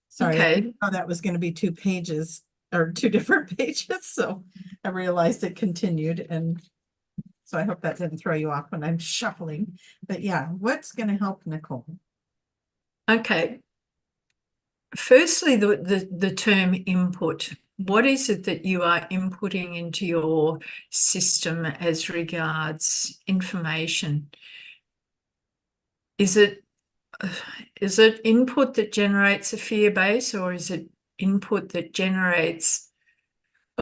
Sorry, I didn't know that was going to be 2 pages or 2 different pages. So I realized it continued. And so I hope that didn't throw you off when I'm shuffling. But yeah, what's going to help, Nicole?
Okay. Firstly, the term input. What is it that you are inputting into your system as regards information? Is it input that generates a fear base, or is it input that generates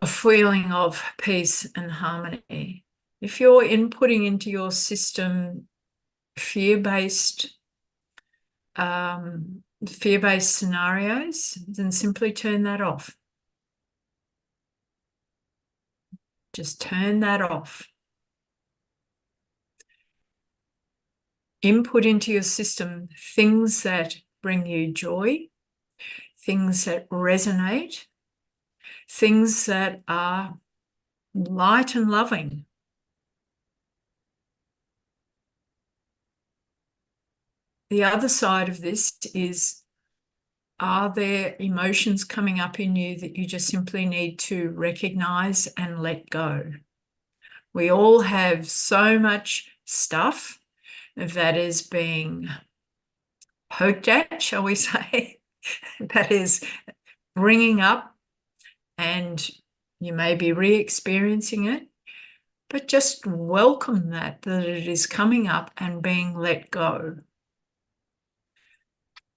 a feeling of peace and harmony? If you're inputting into your system fear-based scenarios, then simply turn that off. Just turn that off. Input into your system things that bring you joy, things that resonate, things that are light and loving. The other side of this is, are there emotions coming up in you that you just simply need to recognize and let go? We all have so much stuff that is being poked at, shall we say, that is bringing up, and you may be re-experiencing it, but just welcome that it is coming up and being let go.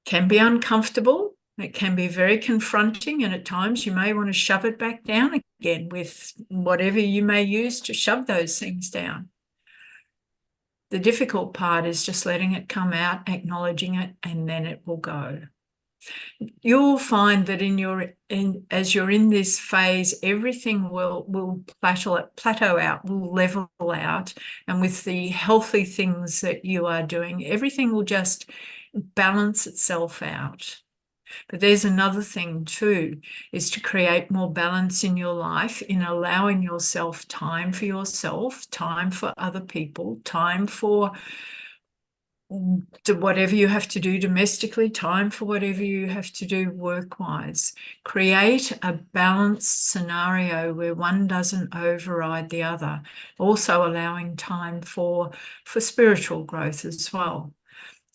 Can be uncomfortable. It can be very confronting, and at times you may want to shove it back down again with whatever you may use to shove those things down. The difficult part is just letting it come out, acknowledging it, and then it will go. You'll find that as you're in this phase, everything will plateau out, will level out, and with the healthy things that you are doing, everything will just balance itself out. But there's another thing too, is to create more balance in your life, in allowing yourself, time for other people, time for whatever you have to do domestically, time for whatever you have to do work-wise. Create a balanced scenario where one doesn't override the other, also allowing time for spiritual growth as well.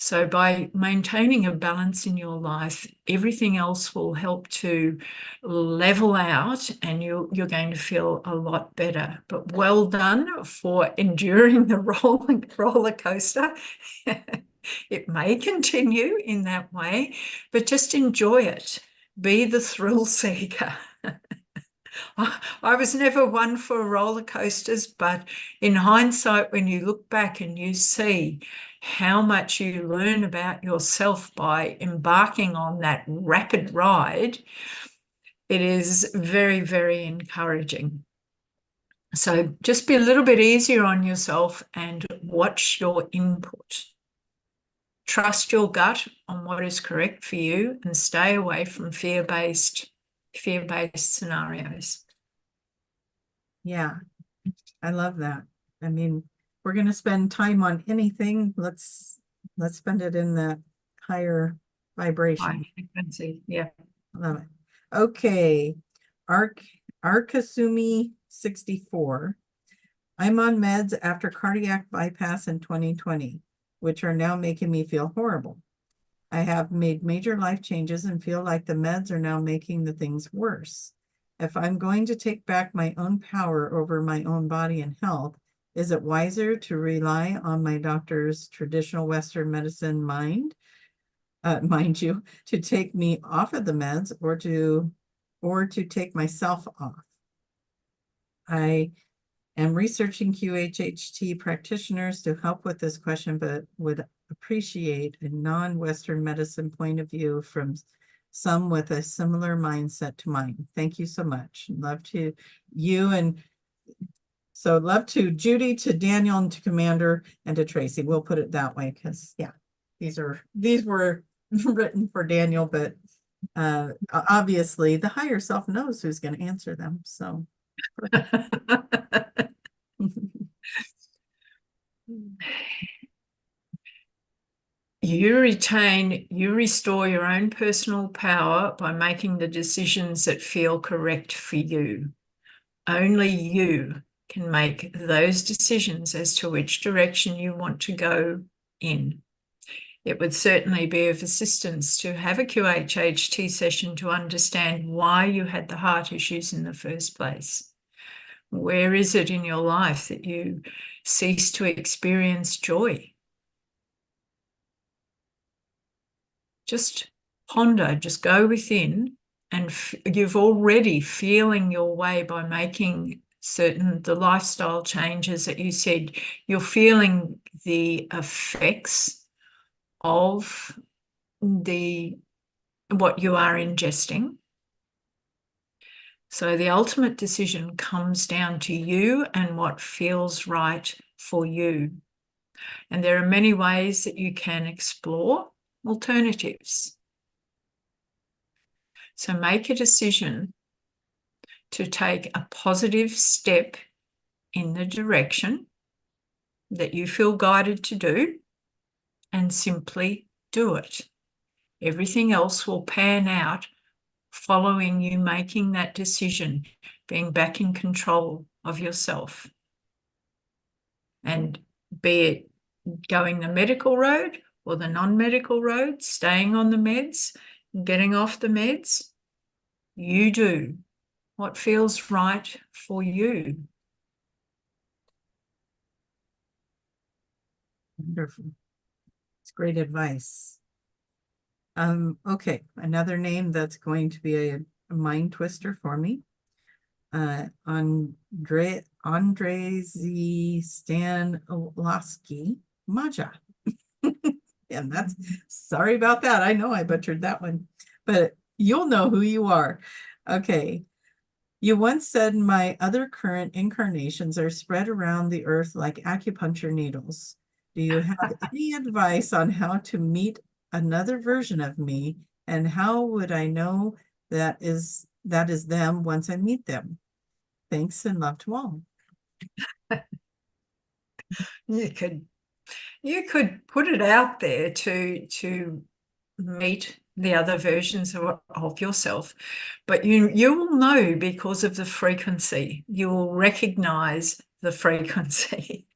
So by maintaining a balance in your life, everything else will help to level out, and you're going to feel a lot better. But well done for enduring the roller coaster. It may continue in that way, but just enjoy it. Be the thrill seeker. I was never one for roller coasters, but in hindsight, when you look back and you see how much you learn about yourself by embarking on that rapid ride, it is very, very encouraging. So just be a little bit easier on yourself and watch your input. Trust your gut on what is correct for you and stay away from fear-based scenarios.
Yeah, I love that. I mean, we're going to spend time on anything. Let's spend it in that higher vibration.
High frequency, yeah.
Love it. Okay. Arkasumi 64. I'm on meds after cardiac bypass in 2020, which are now making me feel horrible. I have made major life changes and feel like the meds are now making the things worse. If I'm going to take back my own power over my own body and health, is it wiser to rely on my doctor's traditional Western medicine mind you, to take me off of the meds or to take myself off? I am researching QHHT practitioners to help with this question, but would appreciate a non-Western medicine point of view from some with a similar mindset to mine. Thank you so much. Love to you, and so love to Judy, to Daniel, and to Commander, and to Tracie. We'll put it that way because yeah, these were written for Daniel, but obviously the higher self knows who's going to answer them. So
you restore your own personal power by making the decisions that feel correct for you. Only you can make those decisions as to which direction you want to go in. It would certainly be of assistance to have a QHHT session to understand why you had the heart issues in the first place. Where is it in your life that you cease to experience joy? Just ponder, just go within, and you've already feeling your way by making the lifestyle changes that you said. You're feeling the effects of what you are ingesting. So the ultimate decision comes down to you and what feels right for you. And there are many ways that you can explore alternatives. So make a decision to take a positive step in the direction that you feel guided to do, and simply do it. Everything else will pan out following you making that decision, being back in control of yourself. And be it going the medical road or the non-medical road, staying on the meds, getting off the meds, you do what feels right for you.
wonderful. It's great advice. Okay, another name that's going to be a mind twister for me. Andrzej Stanowski Maja. And that's, sorry about that. I know I butchered that one, but you'll know who you are. Okay. You once said my other current incarnations are spread around the earth like acupuncture needles. Do you have any advice on how to meet another version of me, and how would I know that is them once I meet them? Thanks and love to all.
You could put it out there to meet the other versions of yourself, but you will know because of the frequency. You will recognize the frequency.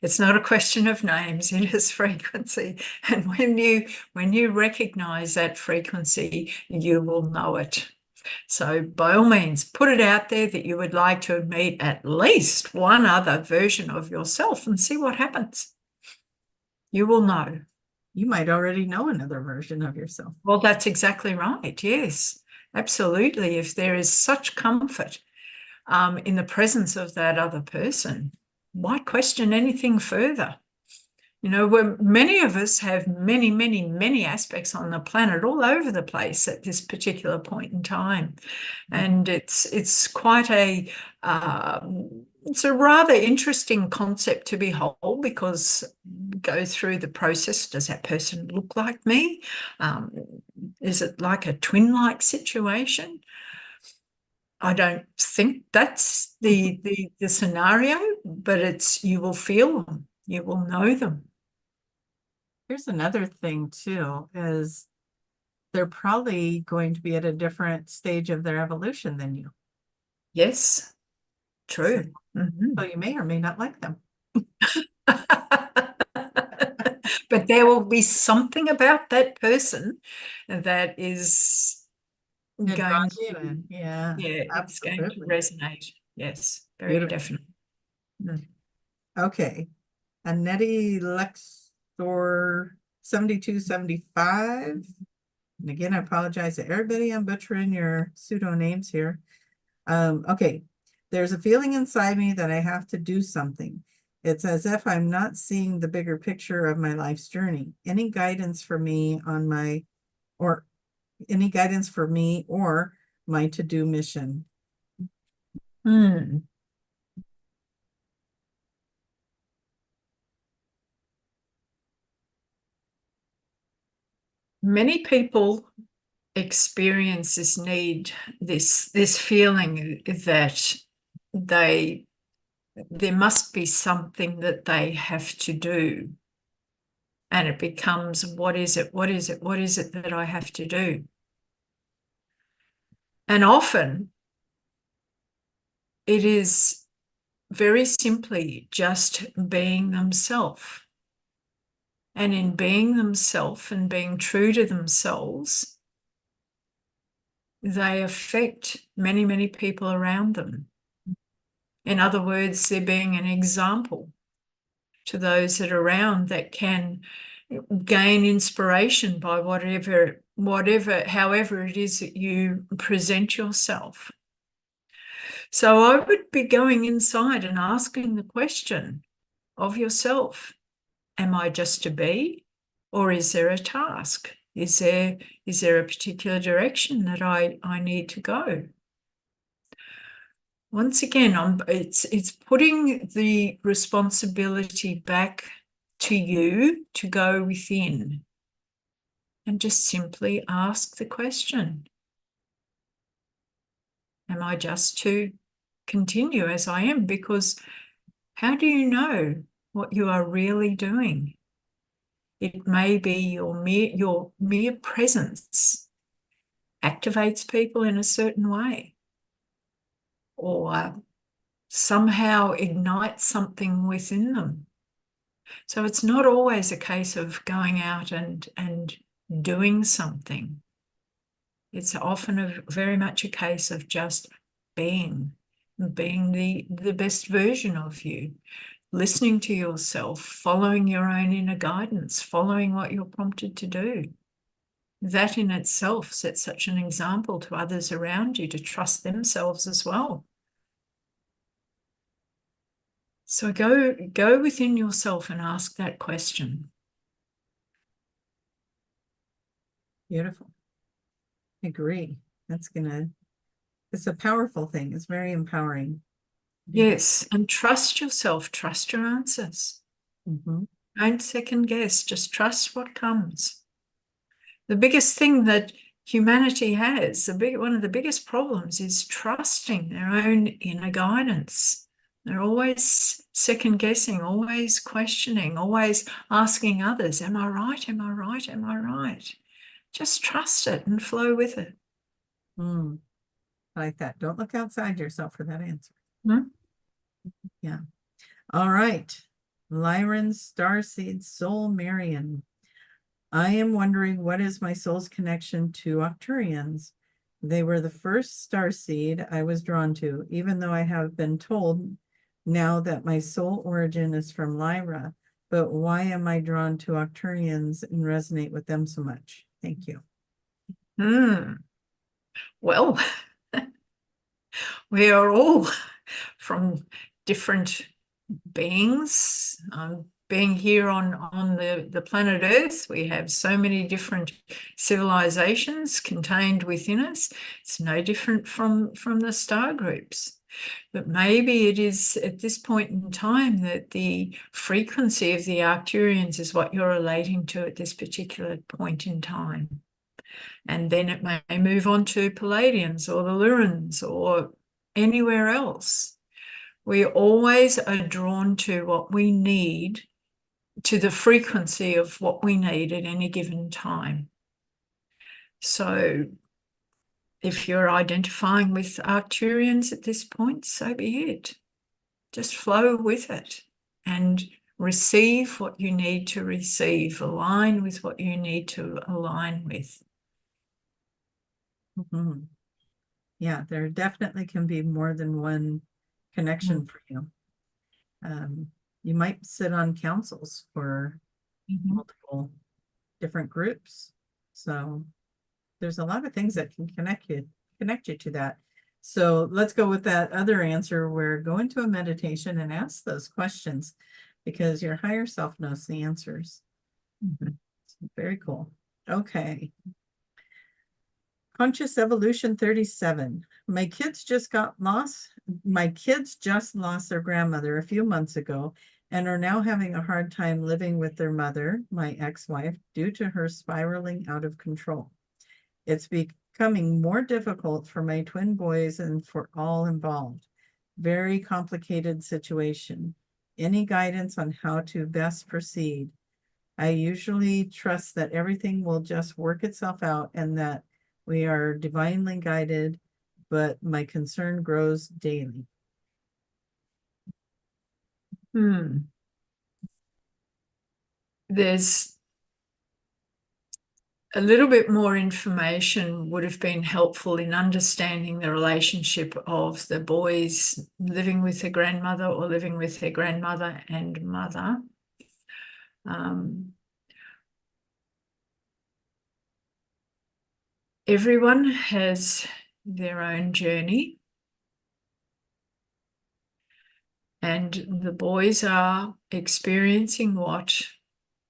It's not a question of names, it is frequency. And when you recognize that frequency, you will know it. So by all means, put it out there that you would like to meet at least one other version of yourself and see what happens. You will know.
You might already know another version of yourself.
Well, that's exactly right. Yes. Absolutely. If there is such comfort in the presence of that other person, why question anything further? Many of us have many, many, many aspects on the planet all over the place at this particular point in time. And it's quite it's a rather interesting concept to behold, because go through the process. Does that person look like me? Is it like a twin-like situation? I don't think that's the scenario, but you will feel them, you will know them.
Here's another thing too, is they're probably going to be at a different stage of their evolution than you.
Yes, true.
So you may or may not like them.
But there will be something about that person that is going to,
yeah,
it's going to resonate. Yes, very
Beautiful.
definitely.
Okay. Annette Lexor 7275. And again, I apologize to everybody. I'm butchering your pseudo names here. Okay. There's a feeling inside me that I have to do something. It's as if I'm not seeing the bigger picture of my life's journey. Any guidance for me or my to-do mission?
Many people experience this need, this feeling that there must be something that they have to do. And it becomes, what is it? What is it? What is it that I have to do? And often it is very simply just being themselves. And in being themselves and being true to themselves, they affect many, many people around them. In other words, they're being an example to those that are around, that can gain inspiration by however it is that you present yourself. So I would be going inside and asking the question of yourself, am I just to be, or is there a task? Is there a particular direction that I need to go? Once again, it's putting the responsibility back to you to go within and just simply ask the question, am I just to continue as I am? Because how do you know what you are really doing? It may be your mere presence activates people in a certain way, or somehow ignites something within them. So it's not always a case of going out and doing something. It's often very much a case of just being the best version of you, listening to yourself, following your own inner guidance, following what you're prompted to do. That in itself sets such an example to others around you to trust themselves as well. So go within yourself and ask that question.
Beautiful. I agree. It's a powerful thing. It's very empowering.
Yes, and trust yourself, trust your answers. Don't second guess, just trust what comes. The biggest thing that humanity has, one of the biggest problems, is trusting their own inner guidance. They're always second guessing, always questioning, always asking others, am I right? Am I right? Am I right? Just trust it and flow with it.
I like that. Don't look outside yourself for that answer. Yeah. All right. Lyran Starseed Soul Marion. I am wondering, what is my soul's connection to Arcturians? They were the first starseed I was drawn to, even though I have been told now that my soul origin is from Lyra. But why am I drawn to Arcturians and resonate with them so much? Thank you.
Well, we are all from different beings. Being here on the planet Earth, we have so many different civilizations contained within us. It's no different from the star groups. But maybe it is at this point in time that the frequency of the Arcturians is what you're relating to at this particular point in time. And then it may move on to Palladians or the Lurans or anywhere else. We always are drawn to what we need, to the frequency of what we need at any given time. So if you're identifying with Arcturians at this point, so be it. Just flow with it and receive what you need to receive, align with what you need to align with.
Mm-hmm. Yeah, there definitely can be more than one connection for you. You might sit on councils for multiple different groups. So there's a lot of things that can connect you to that. So let's go with that other answer where go into a meditation and ask those questions because your higher self knows the answers. Very cool. Okay. Conscious Evolution 37. My kids just lost their grandmother a few months ago and are now having a hard time living with their mother, my ex-wife, due to her spiraling out of control. It's becoming more difficult for my twin boys and for all involved. Very complicated situation. Any guidance on how to best proceed? I usually trust that everything will just work itself out and that we are divinely guided, but my concern grows daily.
There's a little bit more information would have been helpful in understanding the relationship of the boys living with their grandmother or living with their grandmother and mother. Everyone has their own journey, and the boys are experiencing what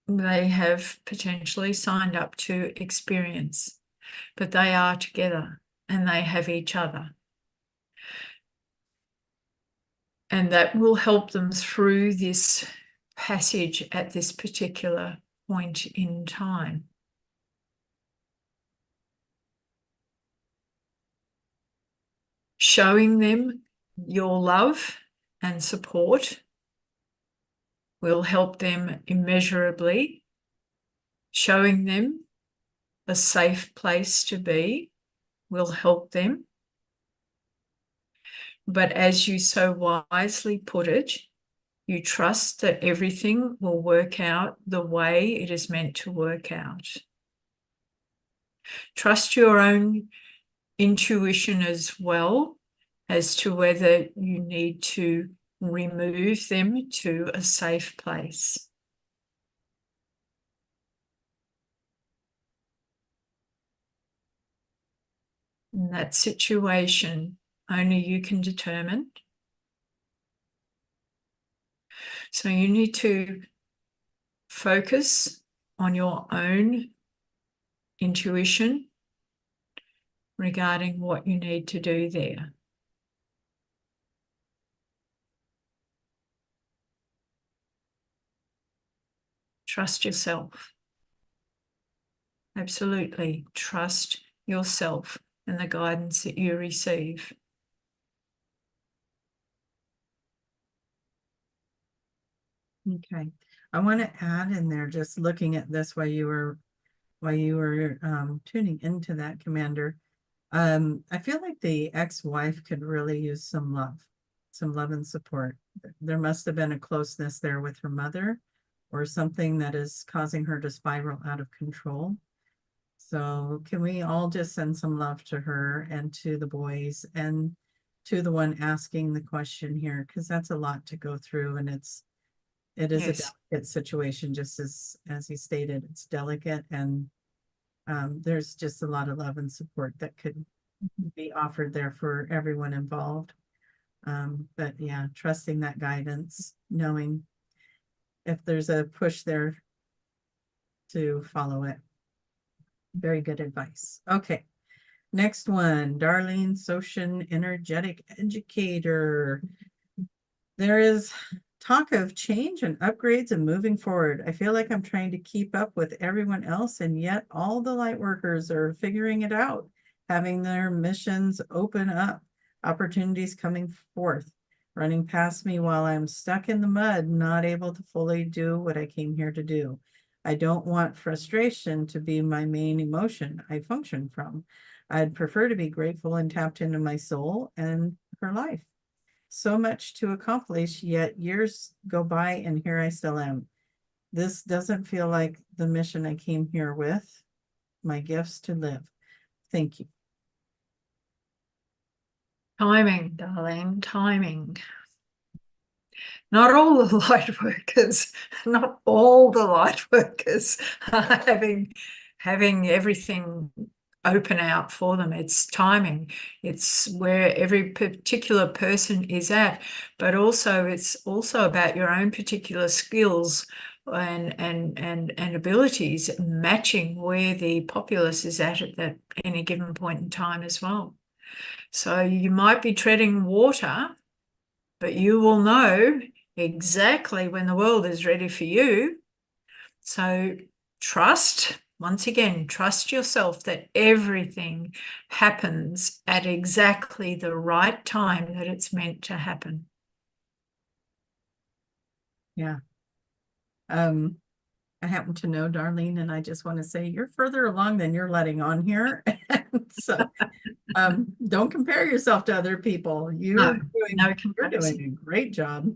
they have potentially signed up to experience, but they are together and they have each other. And that will help them through this passage at this particular point in time. Showing them your love and support will help them immeasurably. Showing them a safe place to be will help them. But as you so wisely put it, you trust that everything will work out the way it is meant to work out. Trust your own intuition as well as to whether you need to remove them to a safe place. In that situation, only you can determine. So you need to focus on your own intuition regarding what you need to do there. Trust yourself. Absolutely. Trust yourself and the guidance that you receive.
Okay. I want to add in there, just looking at this while you were tuning into that, Commander. I feel like the ex-wife could really use some love and support. There must have been a closeness there with her mother or something that is causing her to spiral out of control. So can we all just send some love to her and to the boys and to the one asking the question here, because that's a lot to go through, and it is a delicate situation, just as he stated, it's delicate, and there's just a lot of love and support that could be offered there for everyone involved. But yeah, trusting that guidance, knowing if there's a push there to follow it. Very good advice. Okay. Next one, Darlene Socian, energetic educator. There is talk of change and upgrades and moving forward. I feel like I'm trying to keep up with everyone else, and yet all the light workers are figuring it out, having their missions open up, opportunities coming forth, running past me while I'm stuck in the mud, not able to fully do what I came here to do. I don't want frustration to be my main emotion I function from. I'd prefer to be grateful and tapped into my soul and her life. So much to accomplish, yet years go by and here I still am. This doesn't feel like the mission I came here with, my gifts to live. Thank you.
Timing, darling, timing. Not all the light workers, not all the light workers are having everything open out for them. It's timing. It's where every particular person is at, but also it's also about your own particular skills and abilities matching where the populace is at that any given point in time as well. So you might be treading water, but you will know exactly when the world is ready for you. So once again, trust yourself that everything happens at exactly the right time that it's meant to happen.
Yeah. I happen to know Darlene, and I just want to say you're further along than you're letting on here. So don't compare yourself to other people. You're doing a great job.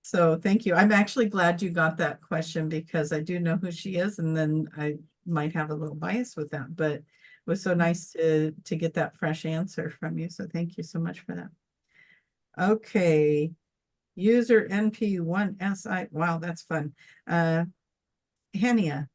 So thank you. I'm actually glad you got that question because I do know who she is, and then I might have a little bias with that, but it was so nice to get that fresh answer from you. So thank you so much for that. Okay. User NP1SI. Wow, that's fun. Henia,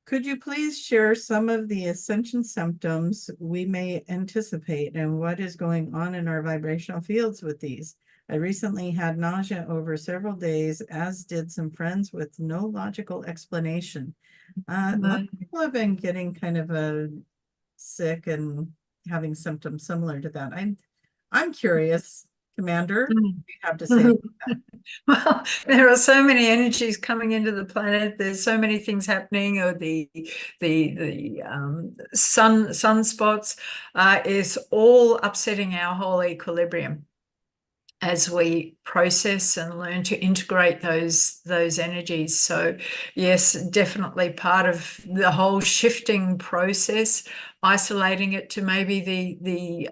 could you please share some of the ascension symptoms we may anticipate and what is going on in our vibrational fields with these? I recently had nausea over several days, as did some friends with no logical explanation. A lot of people have been getting kind of sick and having symptoms similar to that. I'm curious, Commander, what do you have to say about that?
Well, there are so many energies coming into the planet. There's so many things happening. Or the sunspots is all upsetting our whole equilibrium as we process and learn to integrate those energies. So yes, definitely part of the whole shifting process, isolating it to maybe the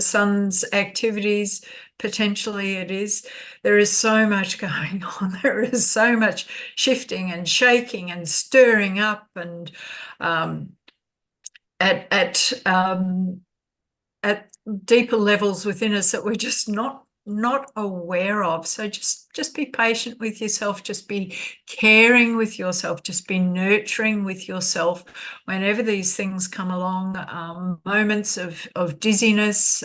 sun's activities, potentially it is. There is so much going on. There is so much shifting and shaking and stirring up and at deeper levels within us that we're just not aware of. So just be patient with yourself, just be caring with yourself, just be nurturing with yourself whenever these things come along. Moments of dizziness,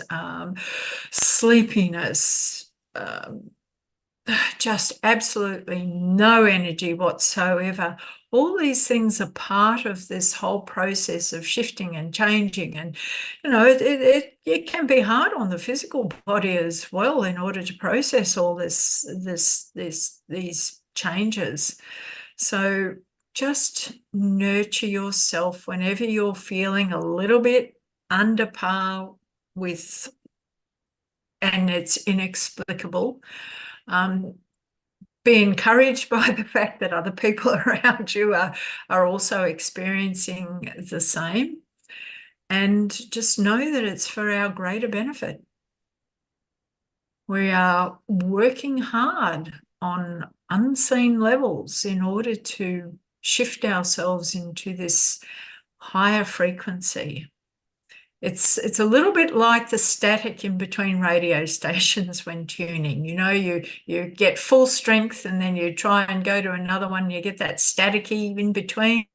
sleepiness, just absolutely no energy whatsoever. All these things are part of this whole process of shifting and changing, and it can be hard on the physical body as well in order to process all these changes. So just nurture yourself whenever you're feeling a little bit under par with, and it's inexplicable. Be encouraged by the fact that other people around you are also experiencing the same, and just know that it's for our greater benefit. We are working hard on unseen levels in order to shift ourselves into this higher frequency. It's a little bit like the static in between radio stations when tuning. You know, you get full strength and then you try and go to another one, you get that staticky in between.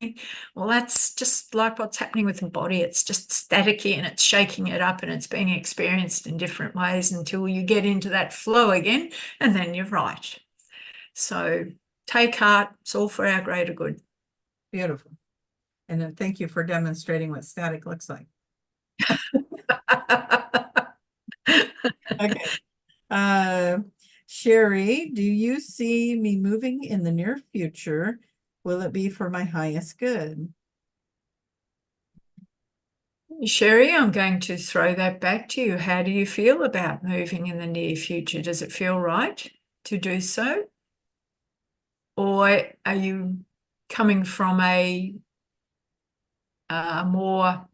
Well, that's just like what's happening with the body. It's just staticky and it's shaking it up and it's being experienced in different ways until you get into that flow again, and then you're right. So take heart. It's all for our greater good.
Beautiful. And thank you for demonstrating what static looks like. Okay. Sherry, do you see me moving in the near future? Will it be for my highest good?
Sherry, I'm going to throw that back to you. How do you feel about moving in the near future? Does it feel right to do so? Or are you coming from a more,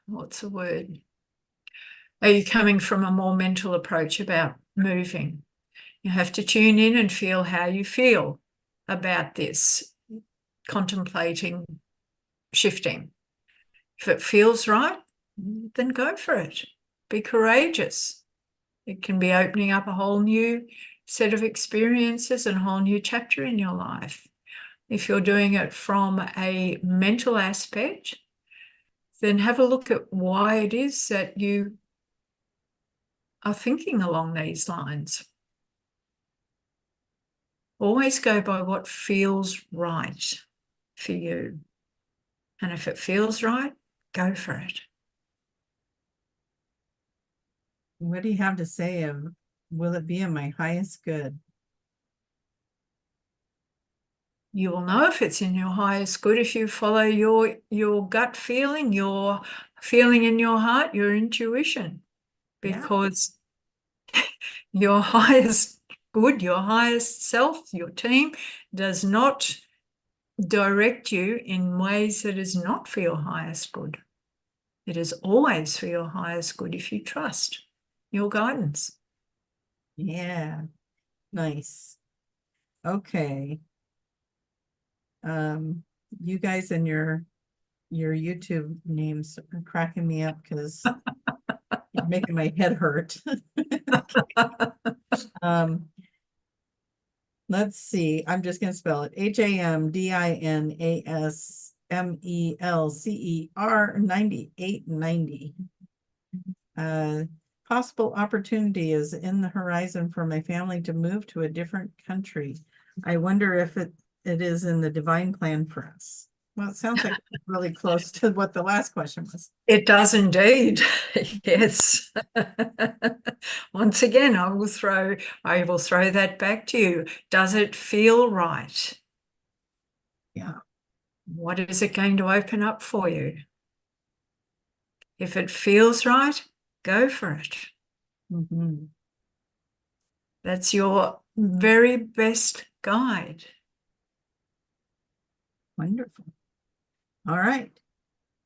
what's the word? Are you coming from a more mental approach about moving? You have to tune in and feel how you feel about this, contemplating shifting. If it feels right, then go for it. Be courageous. It can be opening up a whole new set of experiences and a whole new chapter in your life. If you're doing it from a mental aspect, then have a look at why it is that you are thinking along these lines. Always go by what feels right for you. And if it feels right, go for it.
What do you have to say of, will it be in my highest good?
You will know if it's in your highest good if you follow your gut feeling, your feeling in your heart, your intuition, because your highest good, your highest self, your team does not direct you in ways that is not for your highest good. It is always for your highest good if you trust your guidance.
Yeah, nice. Okay. You guys and your YouTube names are cracking me up because you're making my head hurt. Let's see. I'm just gonna spell it. HAMDINASMELCER 9890. Possible opportunity is in the horizon for my family to move to a different country. I wonder if it is in the divine plan for us. Well, it sounds like really close to what the last question was.
It does indeed. Yes. Once again, I will throw that back to you. Does it feel right?
Yeah.
What is it going to open up for you? If it feels right, go for it.
Mm-hmm.
That's your very best guide.
Wonderful. All right.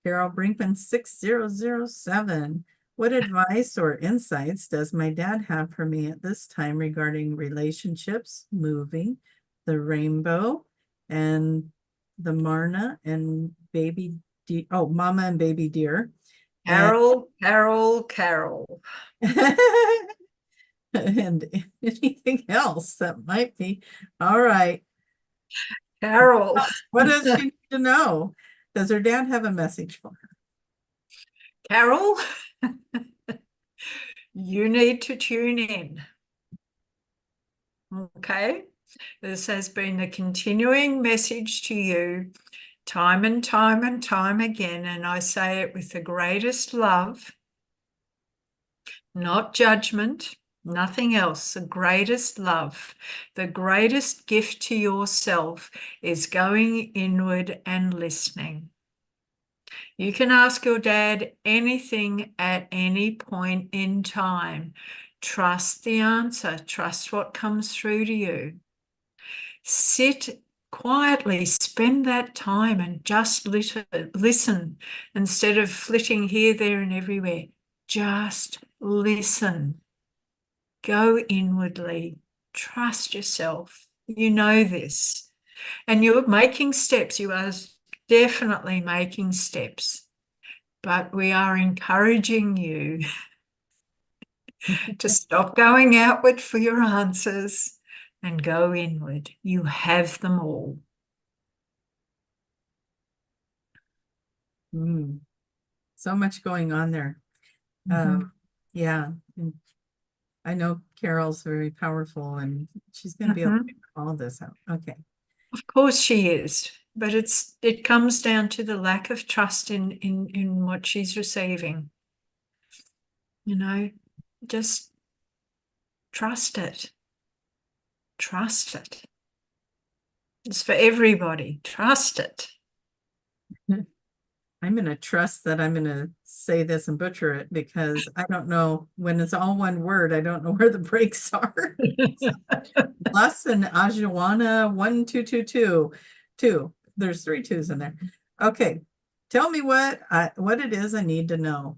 Carol Brinkman 6007. What advice or insights does my dad have for me at this time regarding relationships, moving, the rainbow, and the Marna and baby mama and baby deer?
Carol.
And anything else that might be. All right.
Carol.
What does she need to know? Does her dad have a message for her?
Carol, you need to tune in. Okay? This has been a continuing message to you time and time and time again, and I say it with the greatest love, not judgment, nothing else. The greatest love, the greatest gift to yourself is going inward and listening. You can ask your dad anything at any point in time. Trust the answer. Trust what comes through to you. Sit quietly, spend that time and just listen instead of flitting here, there, and everywhere. Just listen. Go inwardly. Trust yourself. You know this. And you're making steps. You are definitely making steps, but we are encouraging you to stop going outward for your answers and go inward. You have them all.
So much going on there. Yeah. And I know Carol's very powerful and she's going to be able to figure all this out. Okay.
Of course she is, but it comes down to the lack of trust in what she's receiving. You know, just trust it. Trust it. It's for everybody. Trust it.
I'm going to trust that I'm going to say this and butcher it because I don't know when it's all one word. I don't know where the breaks are. Plus and Ajuana 1222. Two. There's 3 2s in there. Okay. Tell me what it is I need to know.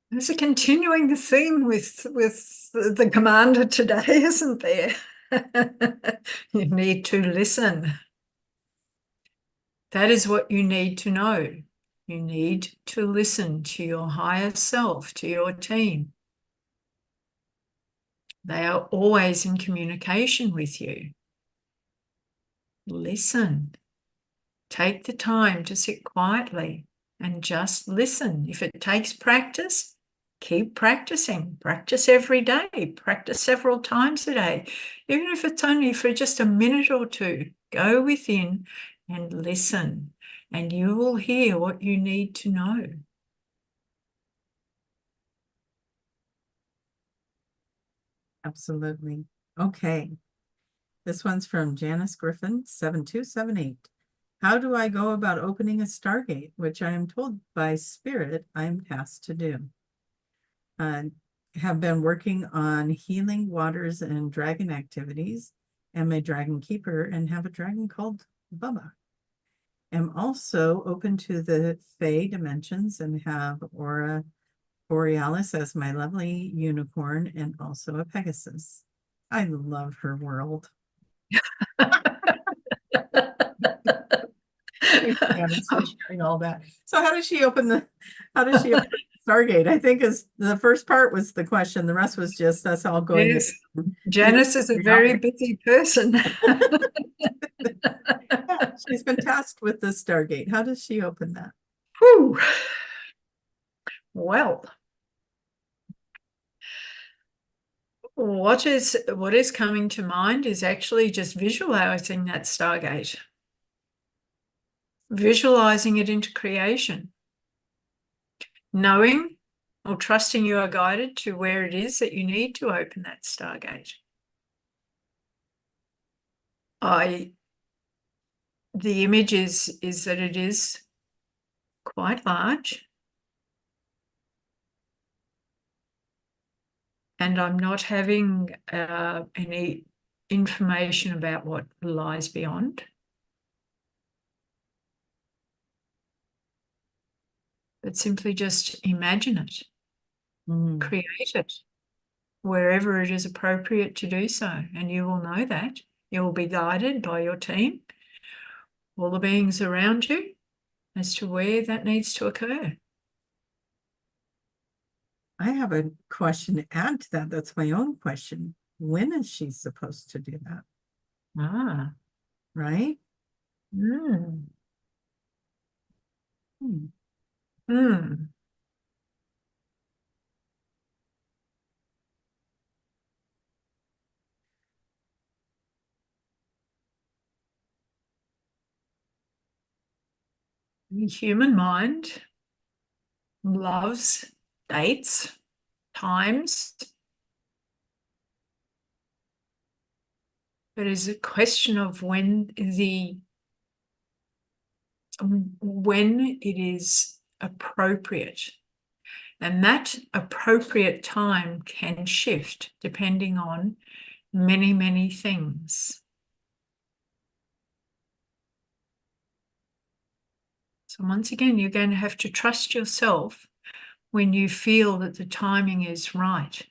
There's a continuing theme with the commander today, isn't there? You need to listen. That is what you need to know. You need to listen to your higher self, to your team. They are always in communication with you. Listen. Take the time to sit quietly and just listen. If it takes practice, keep practicing. Practice every day. Practice several times a day. Even if it's only for just a minute or two, go within and listen, and you will hear what you need to know.
Absolutely. Okay. This one's from Janice Griffin, 7278. How do I go about opening a Stargate, which I am told by Spirit I am tasked to do? Have been working on healing waters and dragon activities. Am a dragon keeper and have a dragon called Bubba. Am also open to the Fae dimensions and have Aura Borealis as my lovely unicorn and also a Pegasus. I love her world. Sharing all that. So how does she open Stargate? I think is the first part was the question. The rest was just us all going.
Yes. Janice is a very busy person.
Yeah, she's been tasked with the Stargate. How does she open that?
Whew. Well, what is coming to mind is actually just visualizing that Stargate. Visualizing it into creation. Knowing or trusting you are guided to where it is that you need to open that Stargate. The image is that it is quite large. And I'm not having any information about what lies beyond. But simply just imagine it, create it, wherever it is appropriate to do so. And you will know that. You will be guided by your team, all the beings around you, as to where that needs to occur.
I have a question to add to that. That's my own question. When is she supposed to do that? Right?
The human mind loves dates, times. But it's a question of when it is appropriate. And that appropriate time can shift depending on many, many things. So once again, you're going to have to trust yourself when you feel that the timing is right.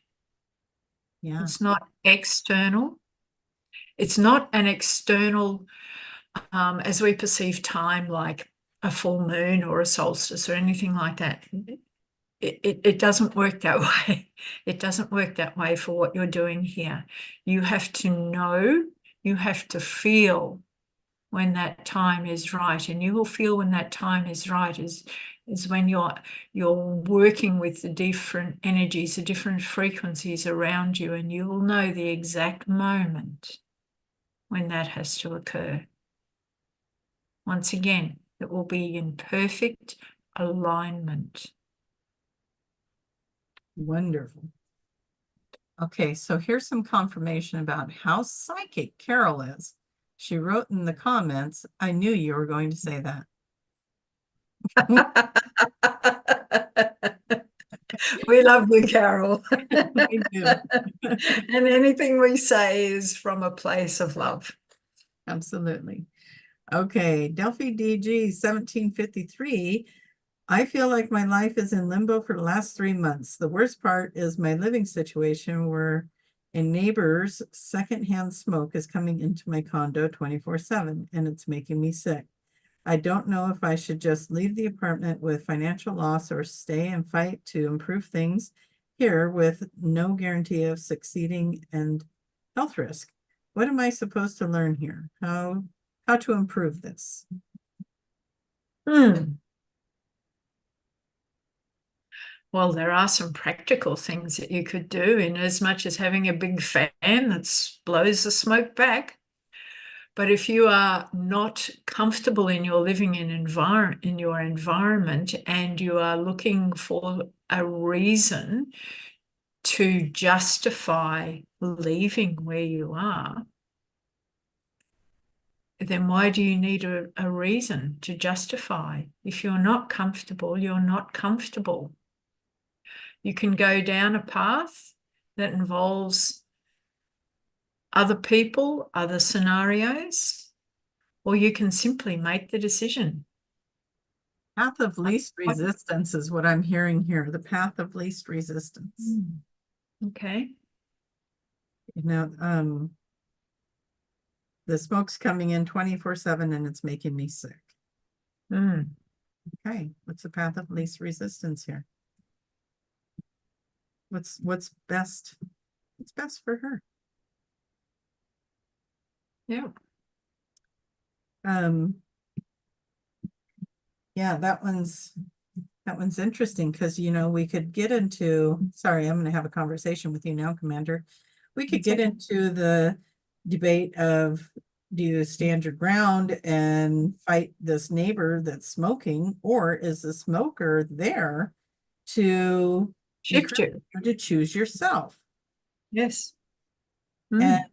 Yeah.
It's not external. It's not an external, as we perceive time, like a full moon or a solstice or anything like that. It doesn't work that way. It doesn't work that way for what you're doing here. You have to know, you have to feel when that time is right, and you will feel when that time is right is when you're working with the different energies, the different frequencies around you, and you will know the exact moment when that has to occur. Once again, it will be in perfect alignment.
Wonderful. Okay, so here's some confirmation about how psychic Carol is. She wrote in the comments, I knew you were going to say that.
We love you, Carol.
We do.
And anything we say is from a place of love.
Absolutely. Okay, Delphi DG 1753. I feel like my life is in limbo for the last 3 months. The worst part is my living situation where a neighbor's secondhand smoke is coming into my condo 24/7, and it's making me sick. I don't know if I should just leave the apartment with financial loss or stay and fight to improve things here with no guarantee of succeeding and health risk. What am I supposed to learn here? How to improve this?
Well, there are some practical things that you could do, in as much as having a big fan that blows the smoke back. But if you are not comfortable in your living in your environment, and you are looking for a reason to justify leaving where you are, then why do you need a reason to justify? If you're not comfortable, you're not comfortable. You can go down a path that involves other people, other scenarios, or you can simply make the decision.
Path of least resistance is what I'm hearing here. The path of least resistance.
Okay.
You know, the smoke's coming in 24/7 and it's making me sick. Okay, what's the path of least resistance here? What's best? What's best for her?
Yeah.
Yeah, that one's interesting, because we could get into, sorry, I'm going to have a conversation with you now, Commander. We could get into the debate of, do you stand your ground and fight this neighbor that's smoking, or is the smoker there to
Shift you.
to choose yourself?
Yes.
And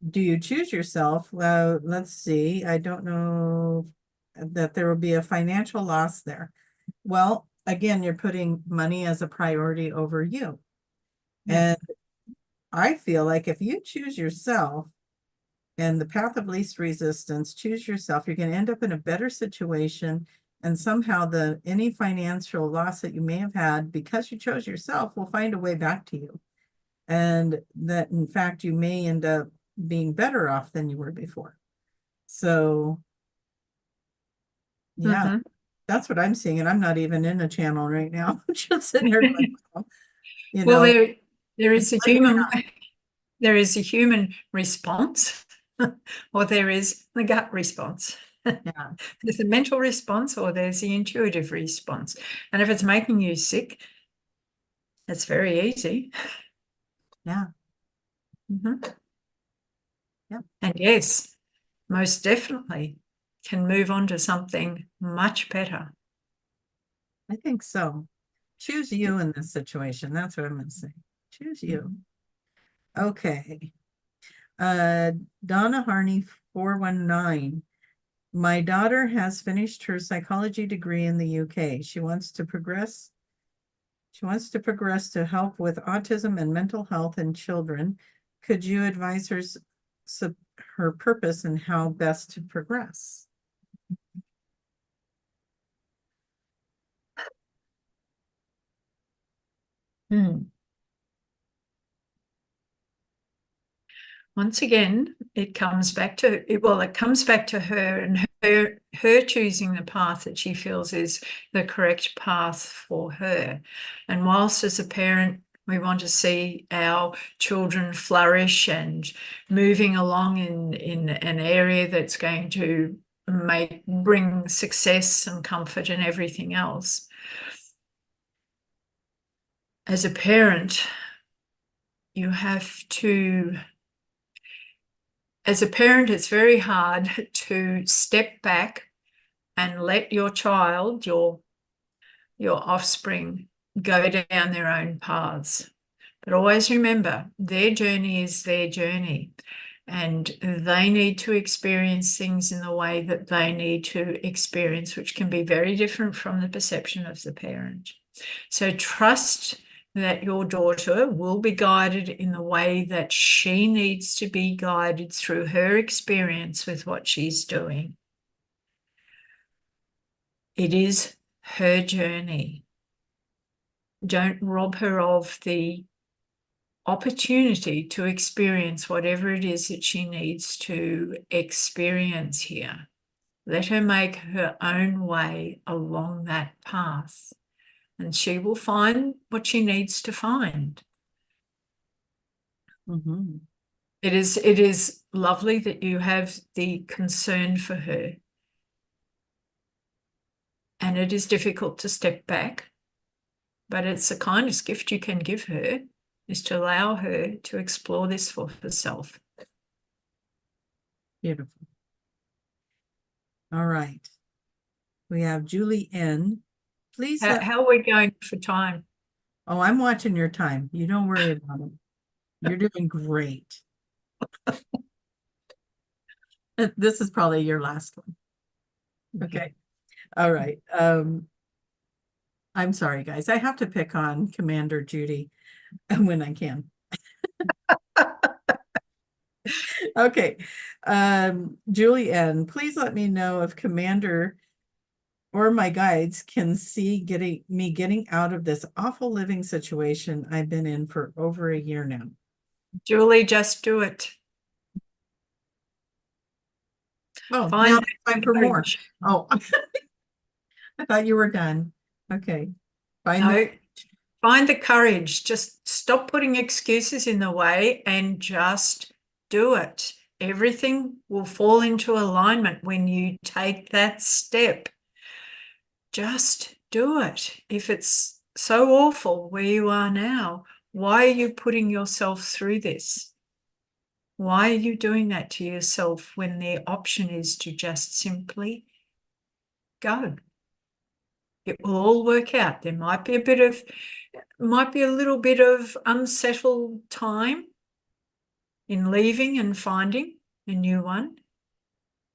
do you choose yourself? Well, let's see. I don't know that there will be a financial loss there. Well, again, you're putting money as a priority over you. And I feel like if you choose yourself and the path of least resistance, choose yourself, you're going to end up in a better situation. And somehow any financial loss that you may have had because you chose yourself will find a way back to you. And that, in fact, you may end up being better off than you were before. So, yeah, that's what I'm seeing. And I'm not even in a channel right now. I'm just sitting here going,
well, there is a human response, or there is the gut response.
Yeah.
There's a mental response, or there's the intuitive response. And if it's making you sick, it's very easy.
Yeah.
Yeah. And yes, most definitely can move on to something much better.
I think so. Choose you in this situation. That's what I'm going to say. Choose you. Okay. Donna Harney 419. My daughter has finished her psychology degree in the UK. She wants to progress. She wants to progress to help with autism and mental health in children. Could you advise her purpose and how best to progress?
once again, it comes back to it. Well, it comes back to her and her choosing the path that she feels is the correct path for her. And whilst as a parent, we want to see our children flourish and moving along in an area that's going to bring success and comfort and everything else. As a parent, you have to, as a parent, it's very hard to step back and let your child, your offspring, go down their own paths. But always remember, their journey is their journey, and they need to experience things in the way that they need to experience, which can be very different from the perception of the parent. So trust that your daughter will be guided in the way that she needs to be guided through her experience with what she's doing. It is her journey. Don't rob her of the opportunity to experience whatever it is that she needs to experience here. Let her make her own way along that path, and she will find what she needs to find.
Mm-hmm.
It is lovely that you have the concern for her. And it is difficult to step back, but it's the kindest gift you can give her, is to allow her to explore this for herself.
Beautiful. All right. We have Julie N. Please.
How are we going for time?
Oh, I'm watching your time. You don't worry about it. You're doing great. This is probably your last one. Okay. All right. I'm sorry, guys. I have to pick on Commander Judy when I can. Okay. Julie N, please let me know if Commander or my guides can see getting out of this awful living situation I've been in for over a year now.
Julie, just do it.
Oh, now it's time for more. Oh, I thought you were done. Okay.
Find the courage. Just stop putting excuses in the way and just do it. Everything will fall into alignment when you take that step. Just do it. If it's so awful where you are now, why are you putting yourself through this? Why are you doing that to yourself when the option is to just simply go? It will all work out. There might be a little bit of unsettled time in leaving and finding a new one,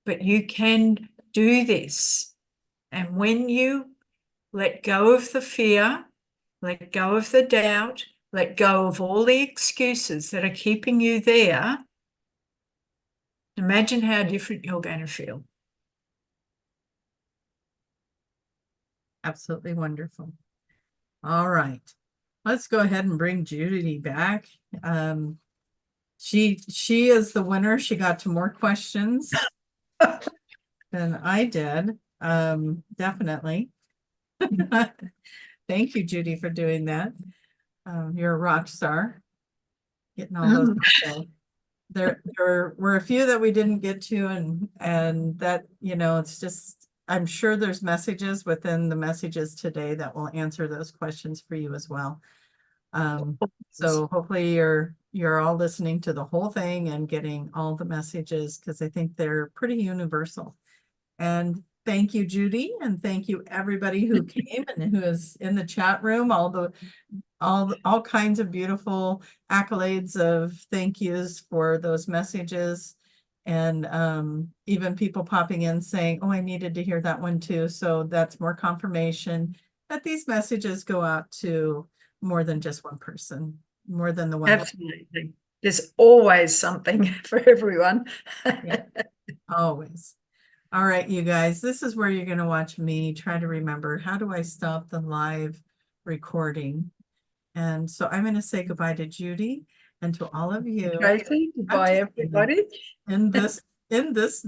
but you can do this. And when you let go of the fear, let go of the doubt, let go of all the excuses that are keeping you there, imagine how different you're going to feel.
Absolutely wonderful. All right. Let's go ahead and bring Judy back. She is the winner. She got to more questions than I did. Definitely. Thank you, Judy, for doing that. You're a rock star. Getting all those. There were a few that we didn't get to, and that, it's just, I'm sure there's messages within the messages today that will answer those questions for you as well. So hopefully you're all listening to the whole thing and getting all the messages, because I think they're pretty universal. And thank you, Judy, and thank you everybody who came and who is in the chat room, all kinds of beautiful accolades of thank yous for those messages. And even people popping in saying, oh, I needed to hear that one too. So that's more confirmation that these messages go out to more than just one person, more than the one.
Absolutely. There's always something for everyone.
Yeah, always. All right, you guys, this is where you're going to watch me try to remember, how do I stop the live recording? And so I'm going to say goodbye to Judy, And to all of you
Tracie, goodbye, everybody.
in this